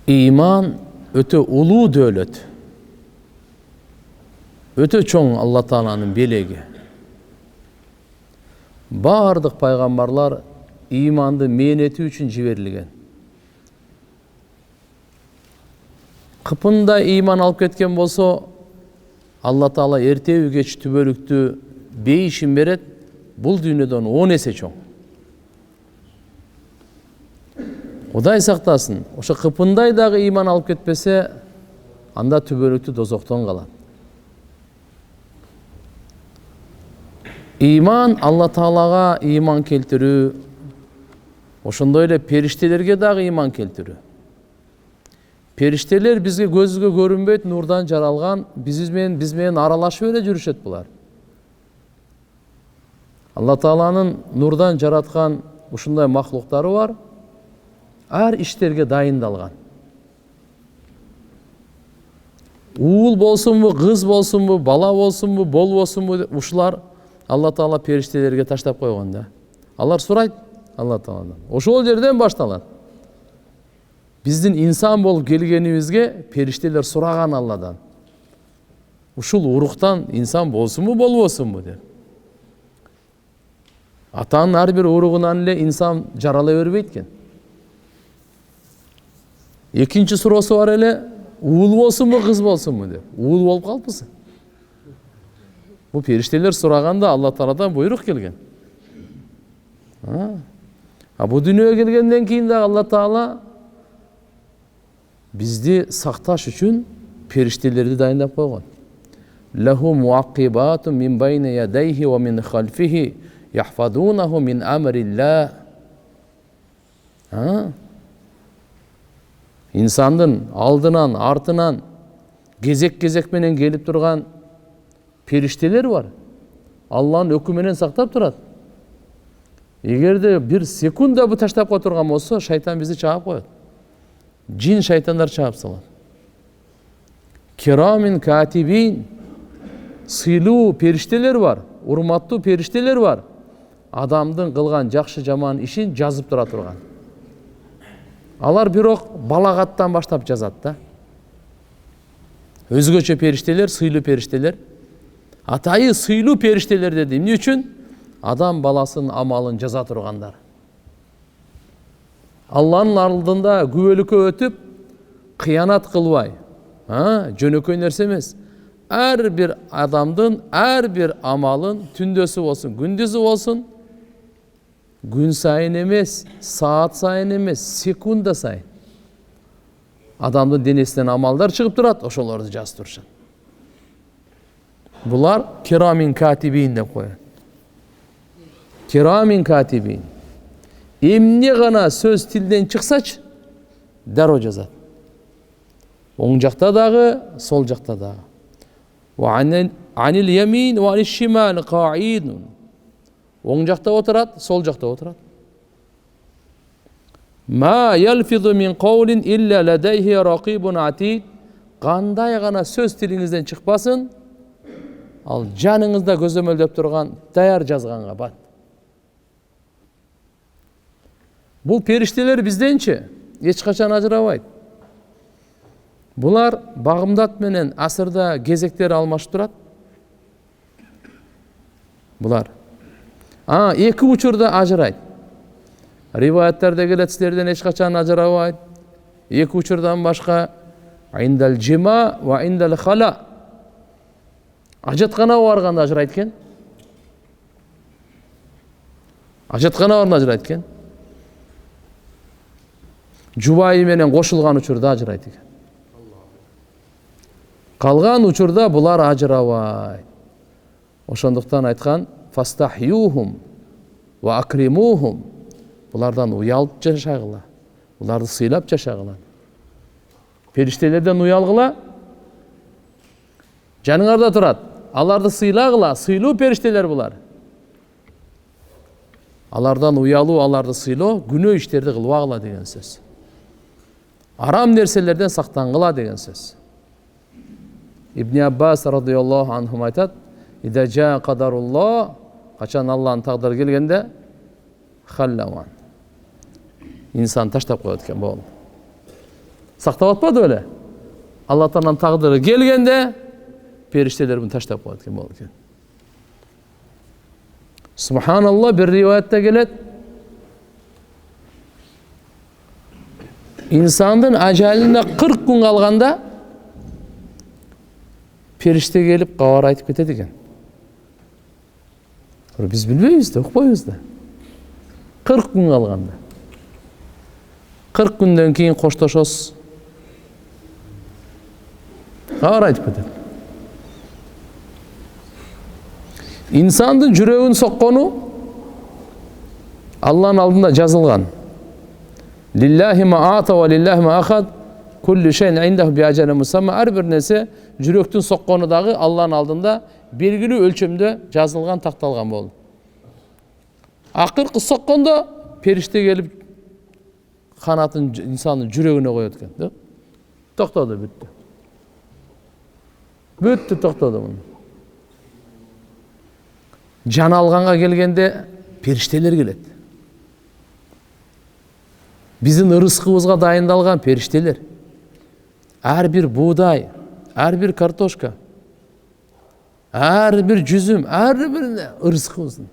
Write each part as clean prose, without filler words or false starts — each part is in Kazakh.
İman öte ulu dövlet. Öte çoğun Allah Taala'nın belegi. Bardıq paygambarlar imanды meneti üçün жиберилген. Кыпында iman алып кеткен болсо, Allah Taala эртеби кеч түбөлүктү бейишин берет, бул дүйнөдөн 10 эсе чоң. Кудай сактасын, ошо кыпындай дагы iman алып кетпесе, анда түбөлүктү дозоктон калат. İman Allah Taala'ga iman keltirүү, ошондой эле периштелерге дагы iman келтирүү. Периштелер бизге көзгө көрүнбөйт, нурдан жаралган, биз менен аралашып эле жүрүшөт булар. Allah Taala'нын нурдан жараткан ушундай махлуктары бар, ар иштерге дайындалган. Уул болсунбу, кыз болсунбу, бала болсунбу, бол болсунбу, ушулар Allah Taala периштелерге таштап койгон да. Алар сурайт Allah Taala'dan. Ошол жерден башталат. Биздин инсан болуп келгенибизге периштелер сураган Алладан. Ушул уруктан инсан болсунбу, болбосунбу деп. Атанын ар бир уругунан эле инсан жарала бербейт экен. Экинчи суроосу бар эле, уул болсунбу, кыз болсунбу деп. Уул болуп калыпсың. Bu perişteler suraganda Allah Taala'dan buyruk kelgen. Bu dünyaya gelgenden keyin de Allah Taala bizdi saktaş üçün perişteleri dayandap koygan. Lehu muaqqibatun min bayni yadayhi ve min khalfihi yahfazunahu min amrillah. İnsandın aldынан, артынан gezek menen gelip durgan perişteler var. Allah'ın hükmünden saktap durat. Eğer de bir sekunda bu taştap oturgan olsa, şeytan bizi çağıp koyar. Cin şeytanlar çağıp salar. Kiramin katibin, sıylı perişteler var, urmatlı perişteler var. Adamdın kılgan jakşı jaman işin жазып dura turgan. Alar birok balagатtan başlap жазат da. Özgöçe perişteler, sıylı perişteler. Atayı sıylı perişteler dediğim ne için? Adam balasının amalın jaza turganlar. Allah'ın aldında güvölükö ötüp kıyanat kılbay. Jönököy nerse emес. Her bir adamdın, her bir amalın tündösü olsun, gündüzü olsun. Gün sayın emес, saat sayın emес, sekunda sayın. Adamdın denesinden amallar çıkıp durat, oşolарды жазып turuşat. Bular kiramin katibin dep koyat. Kiramin katibin. Emne gana söz tilden çıksaç, daro жазат. Оң жақта дағы, сол жақта дағы. Wa anil yamin wa anil shimal qa'idun. Оң жақта отырат, сол жақта отырат. Ma yalfizu min qawlin illa ladayhi raqibun atid. Qanday gana söz tilingizden çıkpasın, al janыңызda көзөмөлдөп турган даяр жазганга бат. Бул периштелер бизденчи эч качан ажырабайт. Булар багымдат менен асырда кезектер алмашып турат. Булар эки учурда ажырайт. Риваяттерде келет, силерден эч качан ажырабайт. Эки учурдан башка индал жима ва индал хала. Ажаткана барганда ажырайт экен. Ажаткана барганда ажырайт экен. Жубайы менен кошулган учурда ажырайт экен. Калган учурда булар ажырабайт. Ошондуктан айткан фастахюхум ва акримухум. Булардан уялып жашагыла. Буларды сыйлап жашагыла. Периштелерден уялгыла. Жаныңарда турат. Аларды сыйлагыла. Сыйлуу периштелер булар. Алардан уялуу, аларды сыйлоо, күнөө иштерди кылбагыла деген сөз. Арам нерселерден сактангыла деген сөз. İbn Abbas radıyallahu anhum aytat, "İza jaa qadarullah", kaçan Allah'ın taqdiri gelgende hallavan. İnsan taştap koyat ekan bu. Сактап атпады беле? Алла Тааланын тагдыры келгенде периштелер буну таштап коет экен, болот экен. Субханалла, bir rivayette gelet. İnsandın ajaline 40 gün kalganda perişte gelip kavar aytıp ketedi eкен. Biz bilbeymiz de, ukpaymiz da. 40 gün kalganda. 40 günden keyin koştoşos. Kavar aytıp ketedi. İnsandın жүрөгүн sokkonu Allah'ın aldında жазылган. Lillahi ma ata ve lillahi ma akhad. Kullu şeyin indehu bi ajalin musamma. Her bir nese жүрөктүн sokkonu dağı Allah'ın aldında belgili ölçümde жазылган, taktalgan boldu. Akırkı sokkonda perişte gelip kanatın insanın жүрөгүнө koyot eкен. Toktады, büttü. Büttü, toktады bunu. Can alganга келгенде периштелер келет. Биздин ырыскыбызга дайындалган периштелер. Ар бир буğday, ар бир картошка, ар бир жүзүм, ар бирине ырыскыбыздын.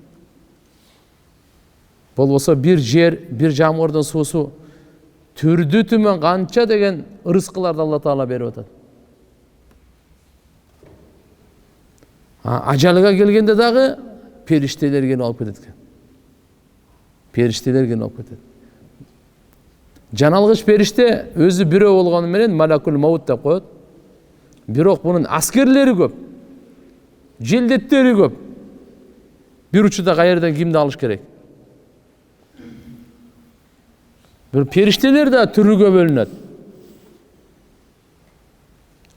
Болбосо bir жер, bir жамгырдын суусу түрдү түмөн канча деген ырыскыларды Алла Таала берип атат. Ажалга келгенде дагы perişteler gelip alıp ketedi. Perişteler gelip alıp ketedi. Can algıç perişte özü biri bolgonu menен malakul maut dep koyot. Бирок bunun askerleri köp. Jelдеттери köp. Bir uçuda kayerden kimdi alış gerek? Bir perişteler de türüge bölünет.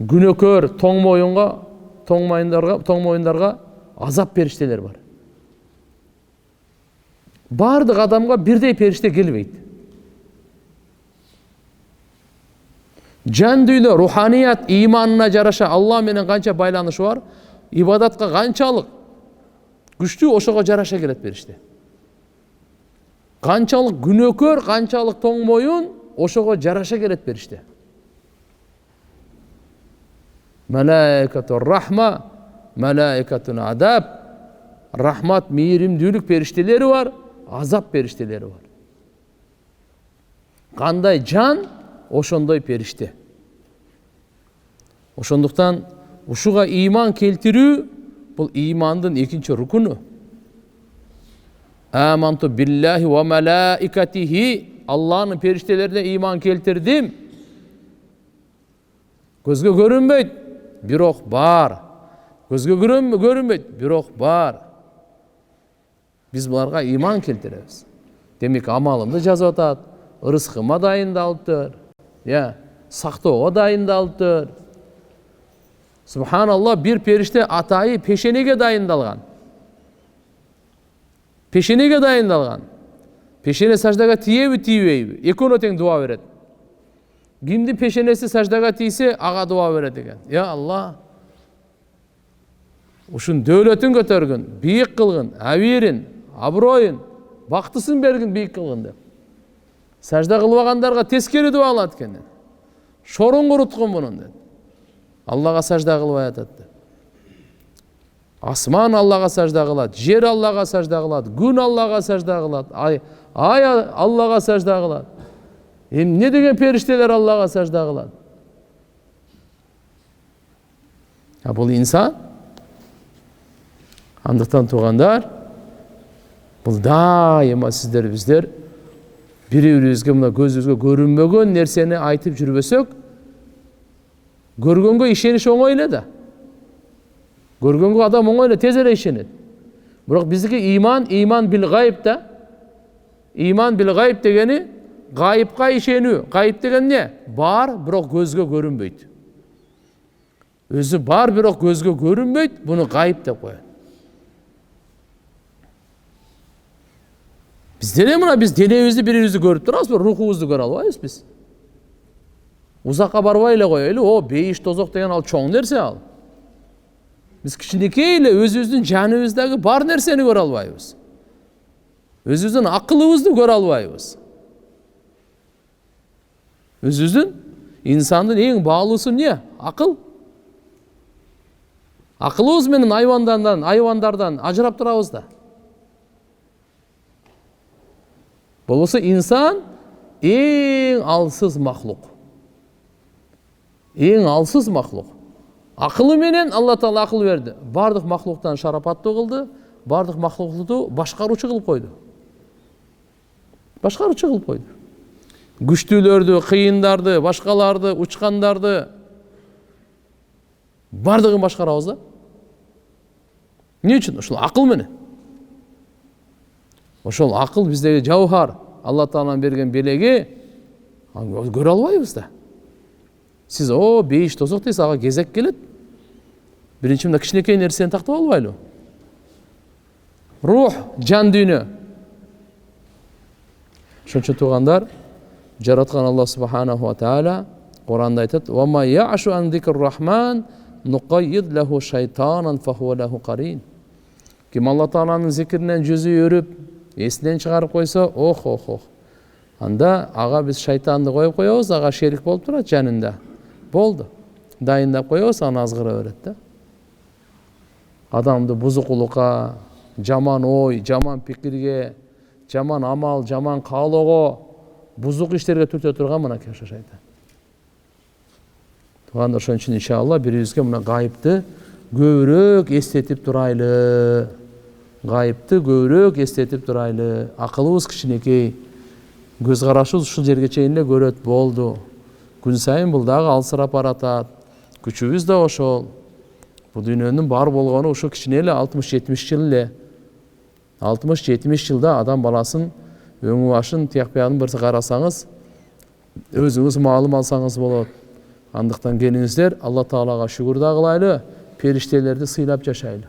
Günökör, toң moyundarga azap perişteler var. Бардык адамга бирдей периште келбейт. Жан дүйнө, руханият, иманына жараша Алла менен канча байланышы бар, ибадатка канчалык күчтүү, ошого жараша келет периште. Канчалык күнөөкөр, канчалык тоң моюн, ошого жараша келет периште. Malaikatun rahma, malaikatun adab. Rahmat, meyrimdүүлүк perişteleri var, azap perişteleri var. Kanday can, oşondoy perişte. Oşonduktan uşuga iman keltirүү, bul imandın ikinci rukunu. Amantu billahi ve malaikatihi. Allah'ın periştelerine iman keltirdim. Gözge görünbeyt, birok bar. Gözge görünbeyt, birok bar. Biz bularga iman keltiremiz. Demek amalımda жазып атат, ырыскыма дайындалыптыр, сактоого дайындалыптыр. Subhanallah, bir perişte atayı peşenege dayındalgan. Peşenege dayındalgan. Peşene sajdaga tiyebi tiyebeybi. Ekono teң dua beret. Kimdi peşenesi sajdaga tiyse aga dua beret eken. Ya Allah, uşun dövlötün kötörgün, biyik kılgın, avirin, abroyun, baktısın bergin biyik kılgın dep. Sajda kılbagandarga teskeri dua alat eken. Şorun kurutkun bunun dedi. Allah'a sajda kılbay atat. Asman Allah'a sajda kılat, jer Allah'a sajda kılat, gün Allah'a sajda kılat, ay Allah'a sajda kılat. Ne degen perişteler Allah'a sajda kılat. Bu insan, andıktan tuğandar, bu daima bizler, biri-birimizge mına gözümüzge görünmөгөн nerseni aytıp жүрбөсөк, көргөнгө ишениш оңой эле да. Көргөнгө адам оңой эле, тез эле ишенет. Бирок биздики иман бил гайып да. Иман бил гайып дегени гайыпка ишенүү. Гайып деген не? Бар, бирок көзгө көрүнбөйт. Өзү бар, бирок көзгө көрүнбөйт, буну гайып деп коет. Biz deneyimizde birimizi görüp durarız, ruhumuzdu göre albayız biz. Uzakka barba ile koyaylı, o beyiş tozok degen al çoğun nerse al. Biz kişinekeyle özümüzün canımızdaki bar nerseni göre albayız. Özümüzün akıllımızdı göre albayız. Özümüzün İnsandın en bağlısı ne? Akıl. Akılımız менен hayvandardan ajırап турабыз да. Болбосо insan en alsız mahluk. En alsız mahluk. Akılы менен Allah Taala akıl verdi. Бардык mahluktan şarapаттуу kıldı. Бардык mahluktu başkaruçu kılıp koydu. Başkaruçu kılıp koydu. Güçtүүлөрдү, кыйындарды, башкаларды, учкандарды бардыгын башкарабыз да. Не үчүн? Ошол акыл менен. Ошол акыл биздеги жауһар, Алла Тааланын берген белеги көрө албайбыз да. Сиз бейиш тозок дейсиз, ага кезек келет. Биринчи мына кичинекей нерсени тактап албайлы. Рух, жан дүйнө. Ошон үчүн туугандар, жараткан Алла субханаху ва таала Куранда айтат: "Ва ма я'шу ан зикр-рахман нуқайид лаху шайтанан фахуа лаху қарин." Ким Алла Тааланын зикиринен жүзү өрүп, эсинен чыгарып койсо, ох. Анда ага биз шайтанды коюп коебуз, ага шерик болуп турат жанында. Болду. Дайындап коебуз, аны азгыра берет да. Адамды бузукулукка, жаман ой, жаман пикирге, жаман амал, жаман каалоого, бузук иштерге түртө турган мынакей ошо шайтан. Туганда ошон үчүн иншалла бирибизге мына гайыпты көбүрөөк эстетип турайлы. Гайыпты көбүрөөк эстетип турайлы. Акылыбыз кичинекей. Көз карашыбыз ушул жерге чейин эле көрөт, болду. Күн сайын бул дагы алсырап баратат. Күчүбүз да ошол. Бул дүйнөнүн бар болгону ошо кичине эле 60-70 жыл эле. 60-70 жылда адам баласын өңү башын тияк биягын бир карасаңыз, өзүңүз маалым алсаңыз болот. Андыктан келиңиздер, Алла Таалага шүгүр да кылайлы, периштелерди сыйлап жашайлы.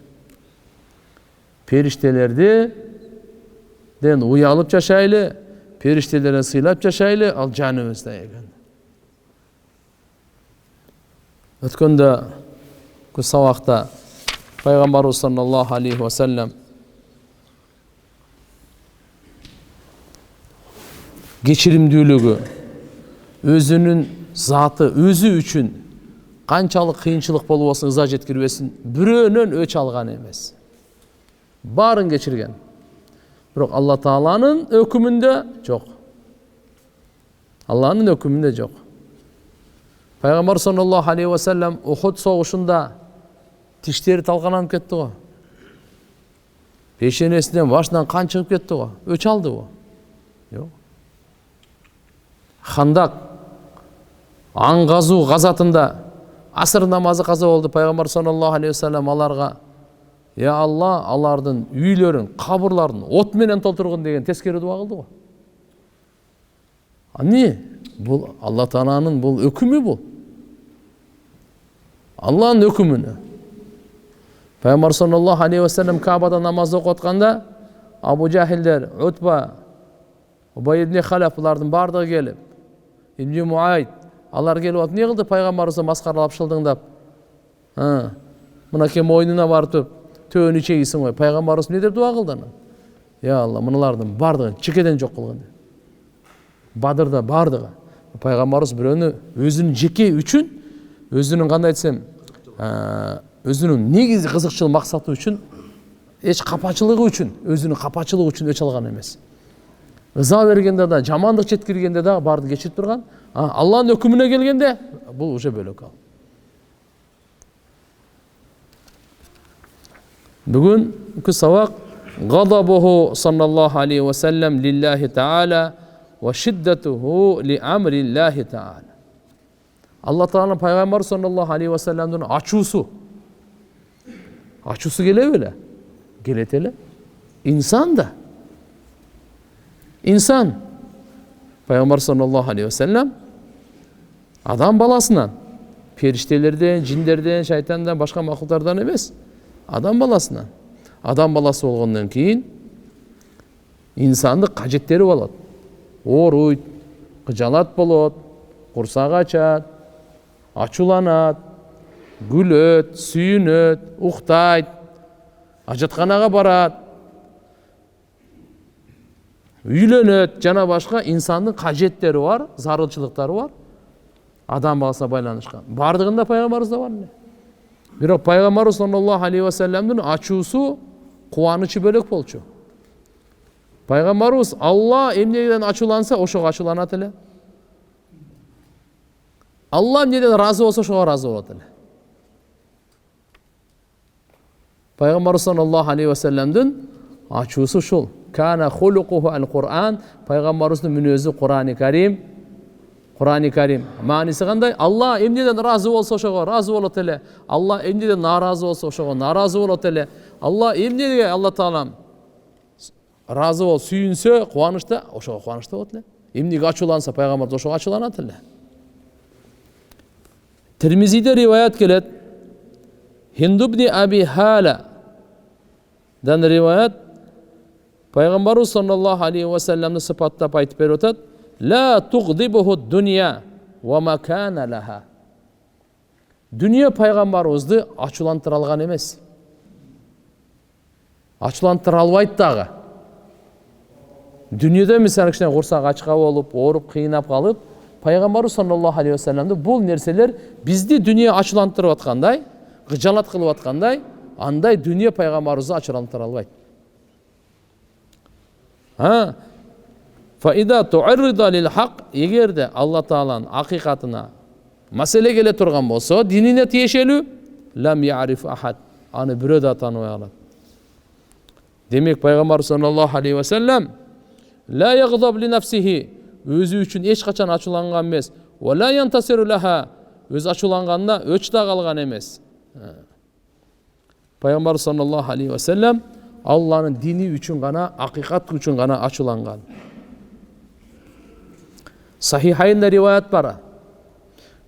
Периштелерден уялып жашайлы, периштелерден сыйлап жашайлы, ал жаныбызда экен. Өткөндө көз сабакта пайгамбарыбыз саллаллаху алейхи ва саллям кечиримдүүлүгү, өзүнүн заты, өзү үчүн канчалык кыйынчылык болбосун, ыза жеткирбесин, бирөөнөн өч алган эмес. Барын кечирген. Бирок Алла Тааланын өкүмүндө жок. Алланын өкүмүндө жок. Пайгамбар саллаллаху алейхи ва саллям Ухуд согушунда тиштери талкаланып кетти го. Пешенесинен башынан кан чыгып кетти го. Өч алды го. Жок. Хандак аңгазуу газатында асыр намазы каза болду. Пайгамбар саллаллаху алейхи ва саллям аларга: "Я Алла, алардын үйлөрүн, кабырларын от менен толтургун" деген тескери дуа кылды го. Аны бул Алла Тааланын бул өкүмү бул. Алланын өкүмүнө. Пайгамбар саллаллаху алейхи ва саллям Кабада намаз окуп атканда Абу Жахилдер, Утба, Убай ибн Халаф булардын бардыгы келип, Ибн Муайд алар келип атып, "Не кылды пайгамбарыбызды маскаралап шылдыңдап? Мынакей мойнуна барып төөнү чейсиң ғой. Пайгамбарыбыз не деп дуа кылды аны? Я Алла, мыналардын бардыгын чекеден жок кылгын." Бадырда бардыгы. Пайгамбарыбыз бирөөнү өзүнүн жеке үчүн, өзүнүн кандай десем, өзүнүн негизи кызыкчыл максаты үчүн, эч капачылыгы үчүн, өзүнүн капачылыгы үчүн өч алган эмес. Ыза бергенде да, жамандык жеткиргенде да барды кечирип турган. Алланын өкүмүнө келгенде бул уже бөлөк ал. Бүгүн күз сабак гадабуху саллаллаху алейхи ва саллям лиллахи таала ва шиддатуху ли амриллахи таала. Алла Тааланын пайгамбар саллаллаху алейхи ва салламдын ачуусу келеби эле? Келет эле. Инсан да. Инсан. Пайгамбар саллаллаху алейхи ва саллям адам баласынан, периштелерден, жиндерден, шайтандан, башка махлуктардан эмес, адам баласынан. Адам баласы болгондон кийин инсандык кажеттери болот. Ооруйт, кыжалат болот, курсак ачат, ачууланат, күлөт, сүйүнөт, уктайт, ажатканага барат, үйлөнөт, жана башка инсандын кажеттери бар, зарылчылыктары бар. адам баласына байланышкан. Бардыгында пайгамбарыбызда бар эле. Бирок пайгамбарыбыз саллаллаху алейхи ва салламдын ачуусу, кубанычы бөлөк болчу. Пайгамбарыбыз Алла эмнеден ачууланса, ошого ачууланат эле. Алла эмнеден разы болсо, ошого разы болот эле. Пайгамбарыбыз саллаллаху алейхи ва салламдын ачуусу ушул. Кана хулукуху ал-Кур'ан. Пайгамбарыбыздын мүнөзү Кур'ани Карим. Кур'ани Карим. Мааниси кандай? Алла эмнеден разы болсо, ошого разы болот эле. Алла эмнеден наразы болсо, ошого наразы болот эле. Алла эмнеге Алла Таалам разы болуп сүйүнсө, кубанычта, ошого кубанычта болот эле. Эмнеге ачууланса, пайгамбар ошого ачууланат эле. Тирмизиде риваят келет. Хинд ибн Аби Хала дан риваят, пайгамбарыбыз саллаллаху алейхи ва салламды сыпаттап айтып берип атат: «Ла тугдибуху дунья ва ма кана лаха». Дүние пайгамбарыбызды ачуулантыра алган эмес. Ачуулантыра албайт дагы. Дүниеде мисалы кичине курсак ачка болуп, ооруп, кыйнап калып, пайгамбарыбыз саллаллаху алейхи ва салламды бул нерселер бизди дүние ачуулантырып аткандай, гыжалат кылып аткандай, андай дүние пайгамбарыбызды ачуулантыра албайт. Фаида ту'аррида лил хак, эгерде Алла Тааланын акыйкатына маселе келе турган болсо, динине тиешелүү, лам я'риф ахад, аны бирөө да тааныбай калат. Демек пайгамбар саллаллаху алейхи ва саллам ла ягдаб ли нафсихи, өзү үчүн эч качан ачууланган эмес, ва ла янтасиру лаха, өз ачууланганына өч да калган эмес. Пайгамбар саллаллаху алейхи ва саллам Алланын дини үчүн гана, акыйкат үчүн гана ачууланган. Сахихайнда риваят бар.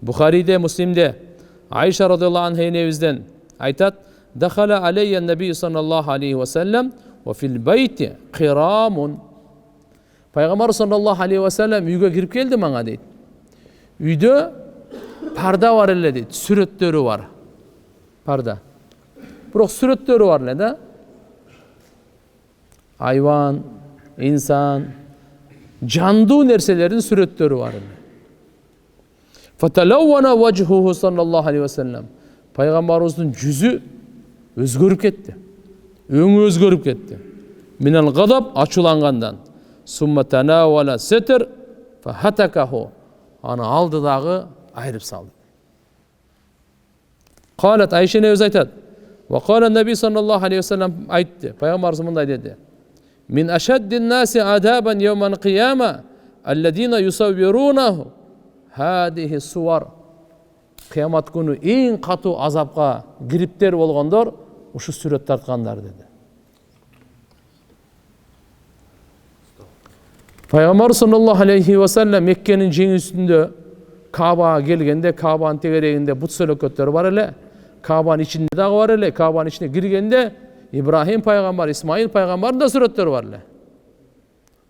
Бухариде, Муслимде Айша радиаллаху анха энебизден айтат: "Дахала алейя наби саллаллаху алейхи ва саллам ва фил байти қирамун". Пайгамбар саллаллаху алейхи ва саллам үйгө кирип келди мага дейт. Үйдө парда бар эле дейт, сүрөттөрү бар. Парда. Бирок сүрөттөрү бар эле да. Айван, инсан, жандуу нерселердин сүрөттөрү бар эле. Фаталаввана вajhuhu саллаллаху алейхи ва саллам. Пайгамбарыбыздын жүзү өзгөрүп кетти. Өңү өзгөрүп кетти. Минал гадаб, ачуулангандан. Сумма танавала сетр фахатакаху. Аны алды дагы айрып салды. Калат, Айша энебиз айтат: "Ва кала наби саллаллаху алейхи ва саллам айтты. Пайгамбарыбыз мындай деди: Min aşaddin nasi adaban yevman qiyama alladina yusawwirunahum hadihi suwar. Kıyamat günü en katı azapka giripter болгондор uşu сүрөт тарткандар dedi. Пайгамбар саллаллаху алейхи ва саллам Меккенин жеңүүсүндө Кабага келгенде, Кабанын тегерегинде бут сөлөкөттөр бар эле. Кабанын ичинде дагы бар эле. Кабанын ичине киргенде İbrahim пайгамбар, İsmail пайгамбардын да сүрөттөрү бар эле.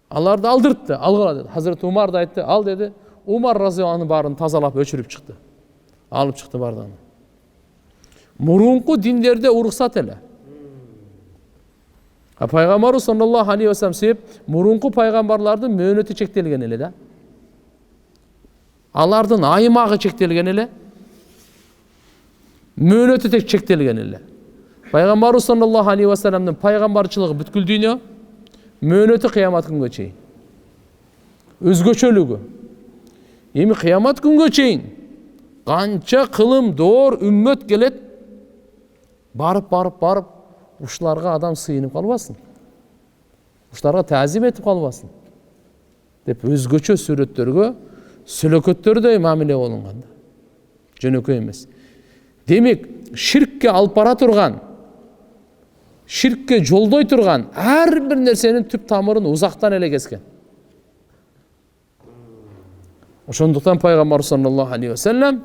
Аларды алдыртты, алгыла dedi. Hazreti Umar da айтты, al dedi. Umar разияллаху барын тазалап өчүрүп чыкты. Алып чыкты бардыгын. Мурунку диндерде уруксат эле. Пайгамбар саллаллаху алейхи ва саллам себеп мурунку пайгамбарлардын мөөнөтү чектелген эле да. Алардын аймагы чектелген эле. Мөөнөтү тек чектелген эле. Пайгамбар саллаллаху алейхи ва салламдын пайгамбарчылыгы бүткүл дүйнө, мөөнөтү кыямат күнгө чейин. Өзгөчөлүгү. Эми кыямат күнгө чейин канча кылым, доор, үммөт келет, барып, ушуларга адам сыйынып калбасын. Ушуларга таазим этип калбасын. Деп өзгөчө сүрөттөргө, сөлөкөттөрдөй мамиле болунган. Жөнөкөй эмес. Демек, ширкке алып бара турган, ширкке жолдой турган ар бир нерсенин түп тамырын узактан эле кескен. Ошондуктан пайгамбар саллаллаху алейхи ва саллам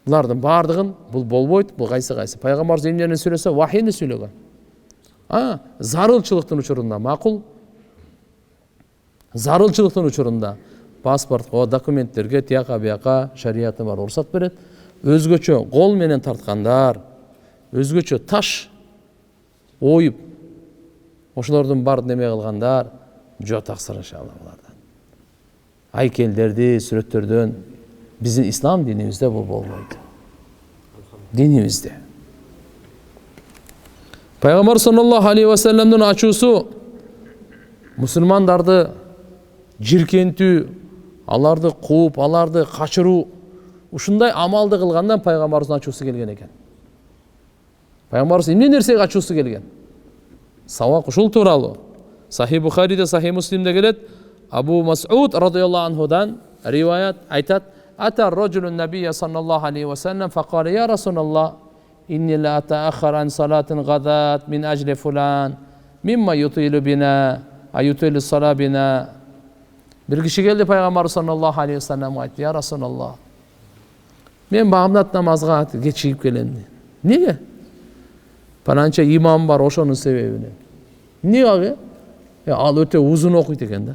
булардын бардыгын бул болбойт, бул кайсы пайгамбар эмнени сүйлөсө вахийни сүйлөгөн. Зарылчылыктын учурунда макул. Зарылчылыктын учурунда паспортко, документтерге, тияка бияка шариаты бар уруксат берет. Өзгөчө кол менен тарткандар, өзгөчө таш оюп, ошолордун баарын неме кылгандар, жок таксыр иншалла булардан. Айкелдерди, сүрөттөрдөн Bizim İslam dinimizde bu bolmaydı. Dinimizde. Peygamber sallallahu aleyhi ve sellem'den açusu Müslümandardı jirkentүү, аларды кууп, аларды качыруу, ушундай амалды кылгандан пайгамбарыбыздын ачуусу келген экен. Пайгамбарыбыз эмне нерсеге ачуусу келген? Сабак ушул тууралуу. Сахih Бухариде, Сахih Муслимде келет. Абу Мас'уд радıyallahu anhudan rivayet aytat. Ata raculun nabiyye sallallahu aleyhi ve sellem faqala ya Resulallah inni la ataakhkhar an salatin gadat min ajli fulan mimma yutilu bina ayutilu salabina. Bir kişi geldi Peygamber sallallahu aleyhi ve sellem aytdı. Ya Resulallah men bağımdat namazga geçip gelen. Niye? Palanca imam var oşonun sebebini. Niye abi? Al öte uzun okuydu eкен da.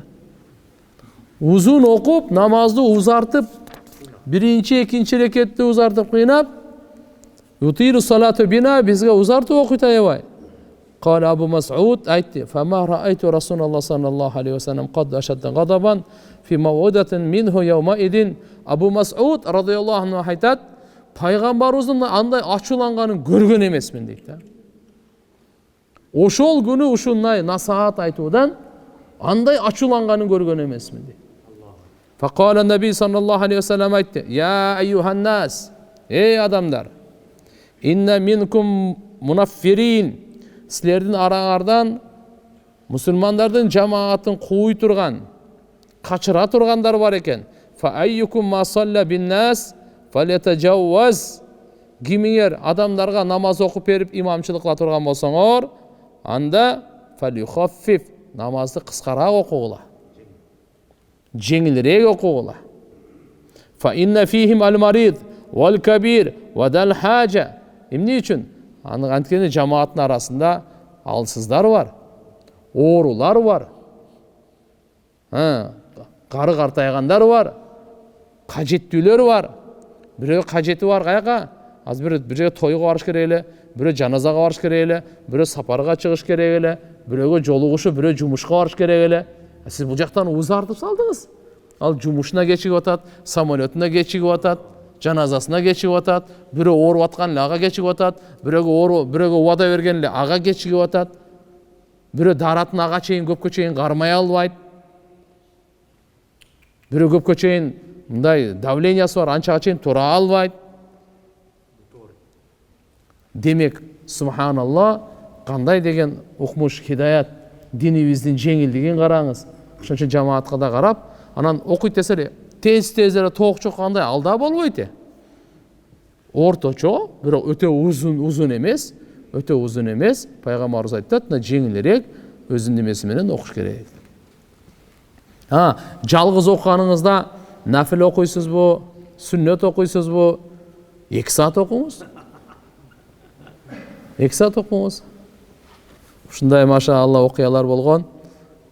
Uzun okup namazды uzartıp birinci, ikinci rekette uzartıp kıynap yutiru salatu bina bizge uzartıp okuydu ayvay. قال أبو مسعود aytdı. فما رأيت رسول الله صلى الله عليه وسلم قد أشد غضبا في موعظة منه يومئذ. Abu Mas'ud radıyallahu anh aytat. Peygamberimizin андай açılanganın görgön emesmin deydi. Oşol günü uşunday nasihat aytууdan андай açılanganın görgön emesmin deydi. Faqala Nebi sallallahu aleyhi ve sellem aytdı. Ya eyyuhan nas, ey adamlar, inne minkum munaffirin. Sizlerden arаңардан Müslümanlardan cemaatın kuuy turgan, kaçıra turganlar var eken. Fa ayyukum ma salla bin nas falyatejawwaz. Gimiyer adamlarga namaz okup berip imamçılık kıla turgan bolsoңор, anda falyukhaffif namazды kıskarak okugula. Жеңилирээк окугула. Fa inna fihim al-marid wal-kabir wa dal-haja. Эмне үчүн? Antkeni cemaatın arasında alsızlar var, oğrular var, karı kartayganlar var, kajettүүлөр var. Birөө kajeti var kayaka, az birөө toyga barыш керек эле, birөө жаназага барыш керек эле, birөө сапарга чыгыш керек эле, biröөгө жолугушу, birөө жумушка барыш керек эле. Siz bu жактан узартып салдыңыз. Ал жумушуна кечигип атат, самолетуна кечигип атат, janazasına geçip atat, biri oğru atkan ağa geçip atat, biri ovada vergenle ağa geçip atat, biri daratın ağa çeyin, köpkö çeyin karmaya albayt, biri köpkö çeyin, bunday davleniyası var, ançağa çeyin tora albayt. Demek, subhanallah, qanday degen okumuş hidayat, dinimizdin жеңилдигин караңыз. Ошончо жамаатка да карап, анан окуйт десе tez-tezlere toğçu qanday alda bolboydu. Ortaço, biri öte uzun emes, Peygamberimiz ayttat, жеңилирээк өзүнүн немеси менен окуш керек. Жалгыз окуганыңызда нафил окуйсузбу, сүннөт окуйсузбу? 2 saat окуңуз. 2 saat окуңуз. Ушундай машаалла окуялар болгон.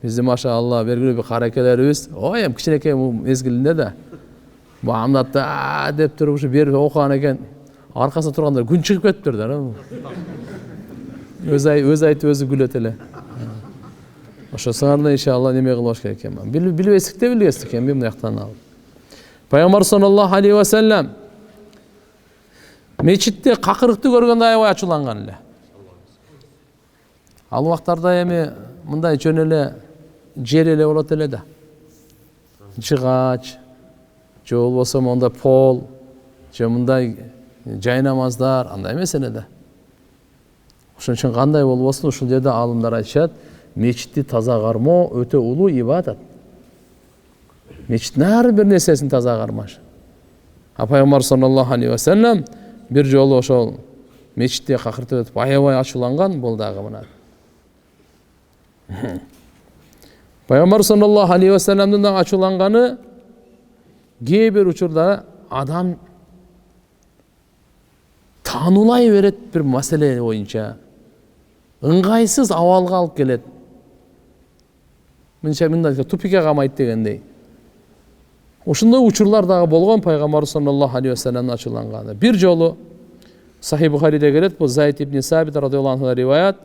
Bizde maşallah belgili bir hareketlerimiz, o hem kişineke mezgilinde de bu amdatta dep durup şu bir okuyan eken arkasında turganlar gün çıkıp kettirdiler. Öz aytı özü gületele. Oşo sağırda inşallah neme kılbaş gerek ekan. Bilbesik de bilgestik ekan ben bu yaktan alıp. Peygamber sallallahu aleyhi ve sellem meçitte kakırıkты görgende aябай açılangan эле. Ал убактарда эми мындай жөн эле жер эле болот эле да. Жыгач, же болбосо монда пол, же мындай жай намаздар, андай эмес эле да. Ошон үчүн кандай болбосун ушул жерде алымдар айтышат, мечитти таза кармоо өтө улуу ибадат. Мечиттин ар бир нерсесин таза кармаш. Пайгамбар саллаллаху алейхи ва саллям бир жолу ошол мечитте какыртып өтүп аябай ачууланган, бул дагы мына. Peygamber sallallahu aleyhi ve sellem'den açılanganı kээ bir uçurda adam tanulay veret bir mesele boyunca ыңгайсыз awalga alıp kelet. Mınday tupike kamayt degendey. Oşunday uçurlar dağı bolgon Peygamber sallallahu aleyhi ve sellem'den açılanganı. Bir jolu Sahih Buhari'de gelet, bu Zayd ibn Sabit radıyallahu anh'a rivayet.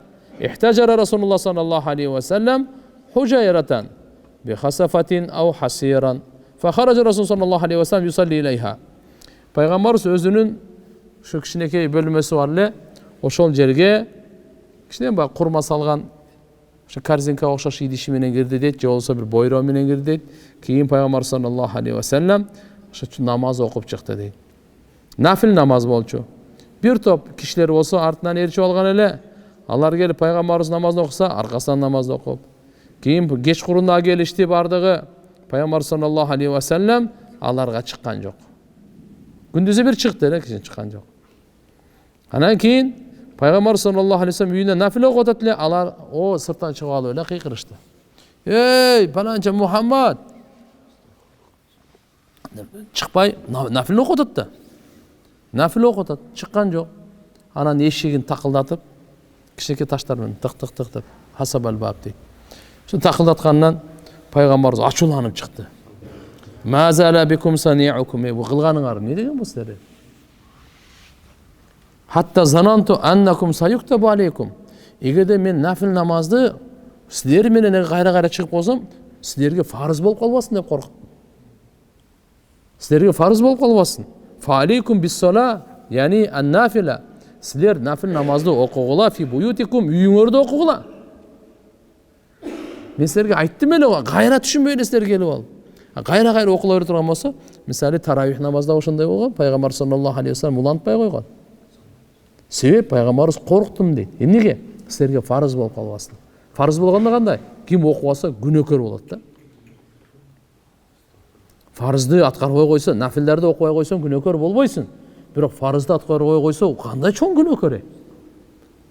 İhtacara Resulullah sallallahu aleyhi ve sellem hucayratan bi hasafatin aw hasiran Faharaja Rasul sallallahu aleyhi ve sellem yusalli ileyha. Peygamberimiz özünün şu kişinekey bölmesi var le, oşol jerge kişiden bak kurma salgan şu karzinka okşaş idişi menen girdi deyt, je bolsa bir boyro menen girdi deyt. Keyin Peygamber sallallahu aleyhi ve sellem şu namaz okup çıktı deyt. Nafil namaz bolçu. Bir top kişiler olsa артынан erçip algan ele. Алар келип Пайгамбарыбыз намазды окуса, аркасынан намазды окуп. Кийин кечкурунда келишти бардыгы. Пайгамбар саллаллаху алейхи ва саллям аларга чыккан жок. Күндүзү бир чыкты эле, кийин чыккан жок. Анан кийин Пайгамбар саллаллаху алейхи ва саллям үйүнө нафиле окуп атат эле, алар о сырттан чыгып алып эле кыйкырышты. Эй, паланча Мухаммад! Чыкпай нафиле окуп атат да. Нафиле окуп атат, чыккан жок. Анан эшигин такылдатып кішеке таштармен тық деп хасабал баб дейді. Şu takıldatkаннан пайгамбарыбыз ачууланып чыкты. Мазала бикум сани'укум, бу кылганыңар не деген бу силер? Hatta zanantu annakum sayuktabu aleykum. Эгерде мен нафил намазды силер менен кайра чыгып болсом, силерге фарыз болуп калбасын деп коркуп. Силерге фарыз болуп калбасын. Фа алейкум бис-сала, яни ан-нафила. Силер нафил намазды окугула фи буютикум, үйүңөрдө окугула. Мен силерге айттым эле, кайра түшүнбөй эле силер келип алып. Кайра окула бере турган болсо, мисалы таравих намазда ошондой болгон, Пайгамбар саллаллаху алейхи ва саллям улантпай койгон. Себеп Пайгамбарыбыз корктум дейт. Эмнеге? Силерге фарыз болуп калбасын. Фарыз болгондо кандай? Ким окуп алса күнөөкөр болот да. Фарызды аткарбай койсо, нафилдерди окубай койсоң күнөөкөр болбойсуң. Бирок фарызды аткарбай койсо, кандай чоң күнөөкөр?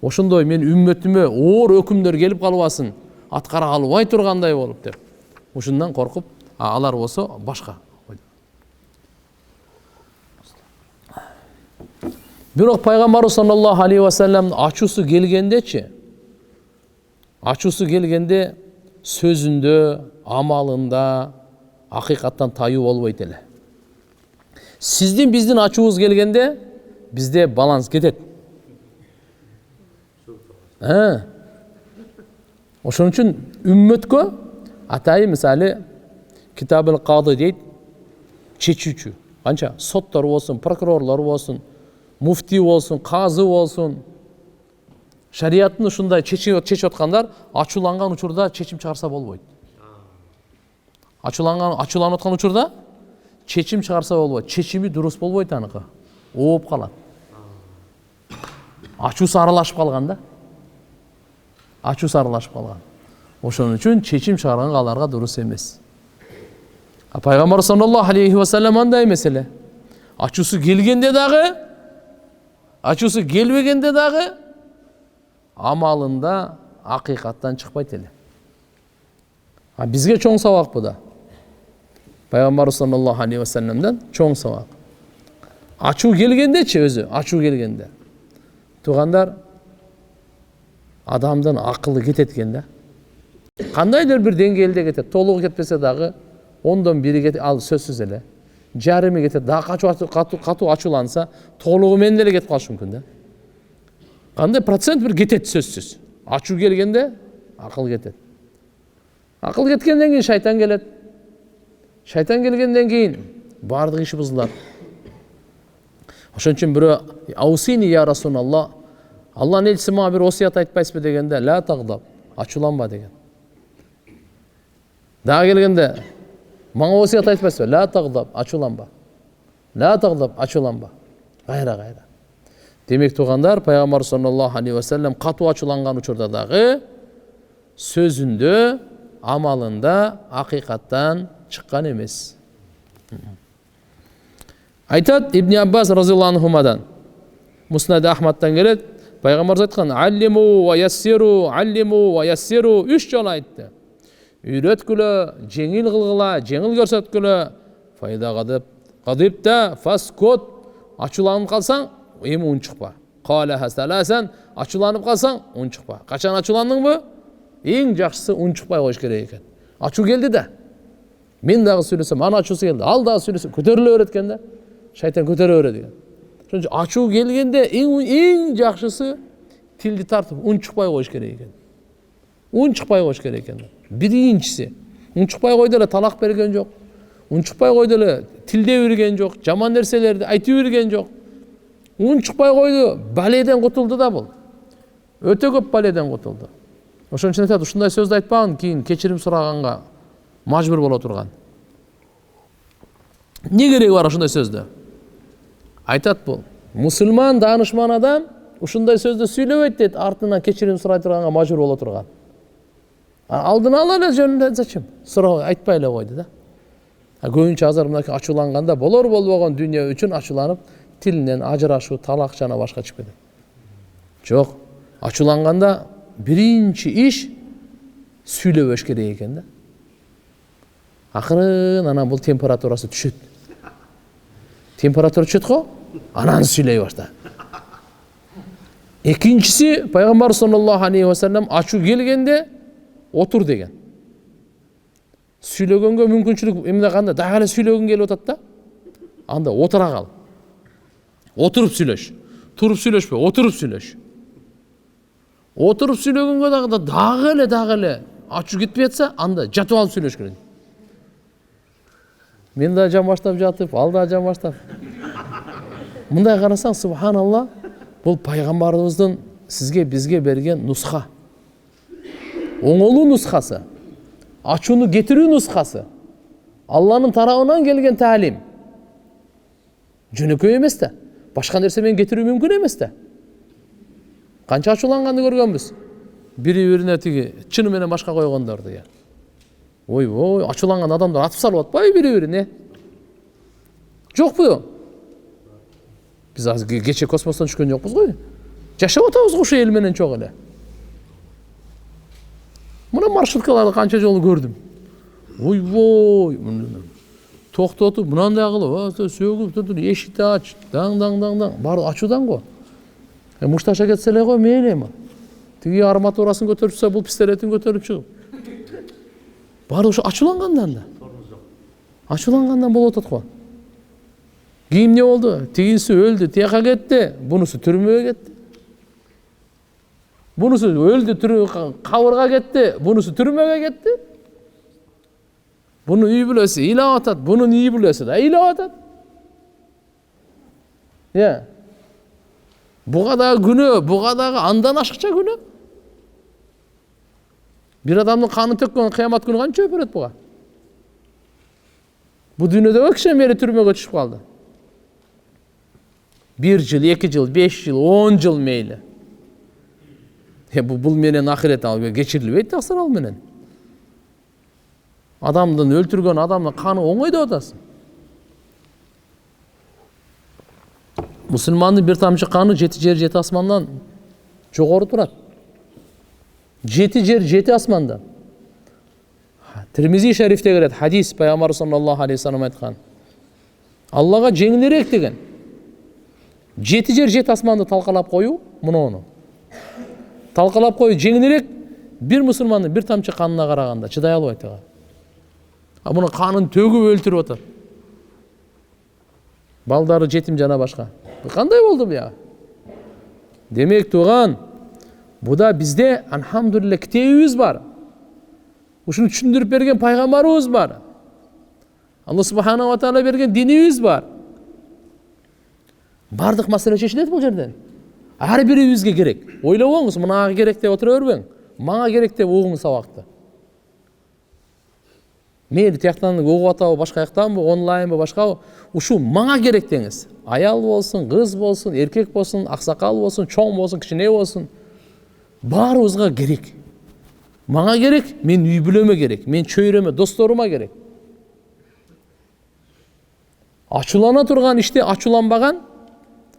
Ошондой мен үммөтүмө оор өкүмдөр келип калбасын, аткара албай тургандай болуп деп. Ушундан коркуп, алар болсо башка. Бирок Пайгамбар саллаллаху алейхи ва саллям ачуусу келгендечи, ачуусу келгенде сөзүндө, амалында акыйкаттан тайуу болбойт эле. Сиздин биздин ачуубуз келгенде бизде баланс кетет. Ошон үчүн үммөткө атайы мисалы Китабул Кады дейт, чечүүчү. Канча соттор болсун, прокурорлор болсун, муфти болсун, казы болсун, шариаттын ушундай чечип аткандар ачууланган учурда чечим чыгарса болбойт. Ачууланып аткан учурда чечим чыгарса болбойт. Чечими дурус болбойт аныкы. Ооп калат. Ачуусу аралашып калган да. Ачуусу аралашып калган. Ошон үчүн чечим чыгарганга аларга дурус эмес. Пайгамбар саллаллаху алейхи ва саллям андай эмес эле. Ачуусу келгенде дагы, ачуусу келбегенде дагы амалында акыйкаттан чыкпайт эле. Бизге чоң сабак бу да. Пайгамбар саллаллаху алейхи ва саллямдан чоң сабак. Ачуу келгендечи өзү, ачуу келгенде. Тугандар, адамдын акылы кетет экен да. Кандайдыр бир деңгээлде кетет, толугу кетпесе дагы 10дон 1 кетет, ал сөзсүз эле. Жарымы кетет, дагы катуу ачууланса, толугу менен эле кетип калышы мүмкүн да. Кандай процент бир кетет сөзсүз. Ачуу келгенде акыл кетет. Акыл кеткенден кийин шайтан келет. Шайтан келгенден кийин бардык иши бузулат. Ошон үчүн бирөө аусини я Расулаллах, Аллахнын элчиси мага бир осуят айтпайсызбы дегенде, ла тагдаб, ачууланба деген. Дагы келгенде мага осуят айтпайсызбы, ла тагдаб, ачууланба. Ла тагдаб, ачууланба. Кайра. Демек тугандар, Пайгамбар саллаллаху алейхи ва саллям катуу ачууланган учурда дагы сөзүндө, амалында акыйкаттан чыккан эмес. Айтат Ибн Аббас разияллаху анхумадан, Муснад Ахмадтан келет, Пайгамбар айткан: "Аллиму ва яссиру, аллиму ва яссиру" 3 жолу айтты. Үйрөткүлө, жеңил кылгыла, жеңил көрсөткүлө. Файда кадипта фаскот, ачууланып калсаң, эми унчукпа. Калаха саласан, ачууланып калсаң, унчукпа. Качан ачууландыңбы? Эң жакшысы унчукпай коюш керек экен. Ачуу келди да. Мен дагы сүйлөсөм, ана ачуусу келди. Ал дагы сүйлөсө, көтөрүлө берет экен да. Шайтан көтөрө берет экен. Ошон үчүн ачуу келгенде эң жакшысы тилди тартып унчукпай коюш керек экен. Унчукпай коюш керек экен. Биринчиси, унчукпай койду эле талак берген жок. Унчукпай койду эле, тилде берген жок, жаман нерселерди айтып берген жок. Унчукпай койду, баледен кутулду да бул. Өтө көп баледен кутулду. Ошон үчүн айтат, ушундай сөздү айтпаган, кийин кечирим сураганга мажбур боло турган. Не кереги бар ушундай сөздө? Айтат бул. Мусулман, даанышман адам ушундай сөздү сүйлөбөйт дейт, артынан кечирим сурай турганга мажбур боло турган. Алдын ала эле жөнүндө зачем? Сурабай, айтпай эле койду да. Көбүнчө азыр мынакей ачууланганда болор болбогон дүйнө үчүн ачууланып, тилинен ажырашуу, талак жана башка чыгып кетет. Жок. Ачууланганда биринчи иш сүйлөбөш керек экен да. Акырын анан бул температурасы түшөт. Температура түшөт го, анан сүйлөй башта. Экинчиси, пайгамбар саллаллаху алейхи ва саллям ачуу келгенде отур деген. Сүйлөгөнгө мүмкүнчүлүк эмне кандай, дагы эле сүйлөгүң келип атат да. Анда отура кал. Отуруп сүйлөш. Туруп сүйлөшпө, отуруп сүйлөш. Отуруп сүйлөгөнгө дагы эле ачуу кетпей атса, анда жатып алып сүйлөш керек. Мен да жан баштап жатып, ал да жан баштап. Мындай карасаң, субханалла, бул пайгамбарыбыздын сизге бизге берген нусха. Оңолуу нусхасы. Ачууну кетирүү нусхасы. Алланын тарабынан келген таалим. Жөнөкөй эмес да. Башка нерсе менен кетирүү мүмкүн эмес да. Канча ачууланганды көргөнбүз. Бири-бирине тиги чыны менен башка койгондорду я. Ой, ачууланган адамдар атып салып атпайбы бири-бирине? Жокпу? Биз азыр кече космостон түшкөн жокпуз го. Жашап атабыз ошо эл менен чогуу эле. Мына маршруткаларды канча жолу көрдүм. Ой, токтотуп, мынандай кылып, сөгүп, эшикти ач, даң. Баары ачуудан го. Мушташа кетсе эле го, мейли эми. Тиги арматурасын көтөрүп чыкса, бул пистолетин көтөрүп чыгып. Баары ошо ачуулангандан да. Ачуулангандан болуп атат го. Кийин эмне болду? Тигиси өлдү, тияка кетти, бунусу түрмөгө кетти. Бунусу өлдү, кабырга кетти, бунусу түрмөгө кетти. Буну үй бүлөсү ыйлап атат, бунун үй бүлөсү да ыйлап атат. Буга дагы күнөө, буга дагы андан ашыкча күнөө. Бир адамдын канын төккөн кыямат күнү канча өпөрөт буга? Бу дүйнөдөгү киши мери түрмөгө түшүп калды. 1 жыл, 2 жыл, 5 жыл, 10 жыл мейли. Бул менен ахирет кечирилбейт тасыр ал менен. Адамдын өлтүргөн адамдын каны оңой деп атасың. Мусулмандын бир тамчы каны 7 жер 7 асмандан жогору турат. 7 жер 7 асманда. Тирмизи шарифте келет хадис, пайгамбар саллаллаху алейхи ва саллям айткан. Аллага жеңилирээк деген. 7 жер 7 асманды талкалап коюу, муну. Талкалап коюу жеңилирээк бир мусулмандын бир тамчы канына караганда чыдай албайт ага. А муну канын төгүп өлтүрүп атат. Балдары жетим жана башка. Кандай болду бу я? Демек туган, буда бизде алхамдулилlah китебибиз бар. Ушуну түшүндүрүп берген пайгамбарыбыз бар. Алла субханаху ва таала берген динибиз бар. Бардык маселе чечилет бул жерден. Ар бирибизге керек. Ойлобоңуз, мынага керек деп отура бербең. Мага керек деп угуңуз сабакты. Мейли тияктан угуп атабы, башка жактанбы, онлайнбы, башкабы, ушу мага керек деңиз. Аял болсун, кыз болсун, эркек болсун, аксакал болсун, чоң болсун, кичине болсун. Баарыбызга керек. Мага керек, мен үй бүлөмө керек, мен чөйрөмө, досторума керек. Ачуулана турган иште ачууланбаган,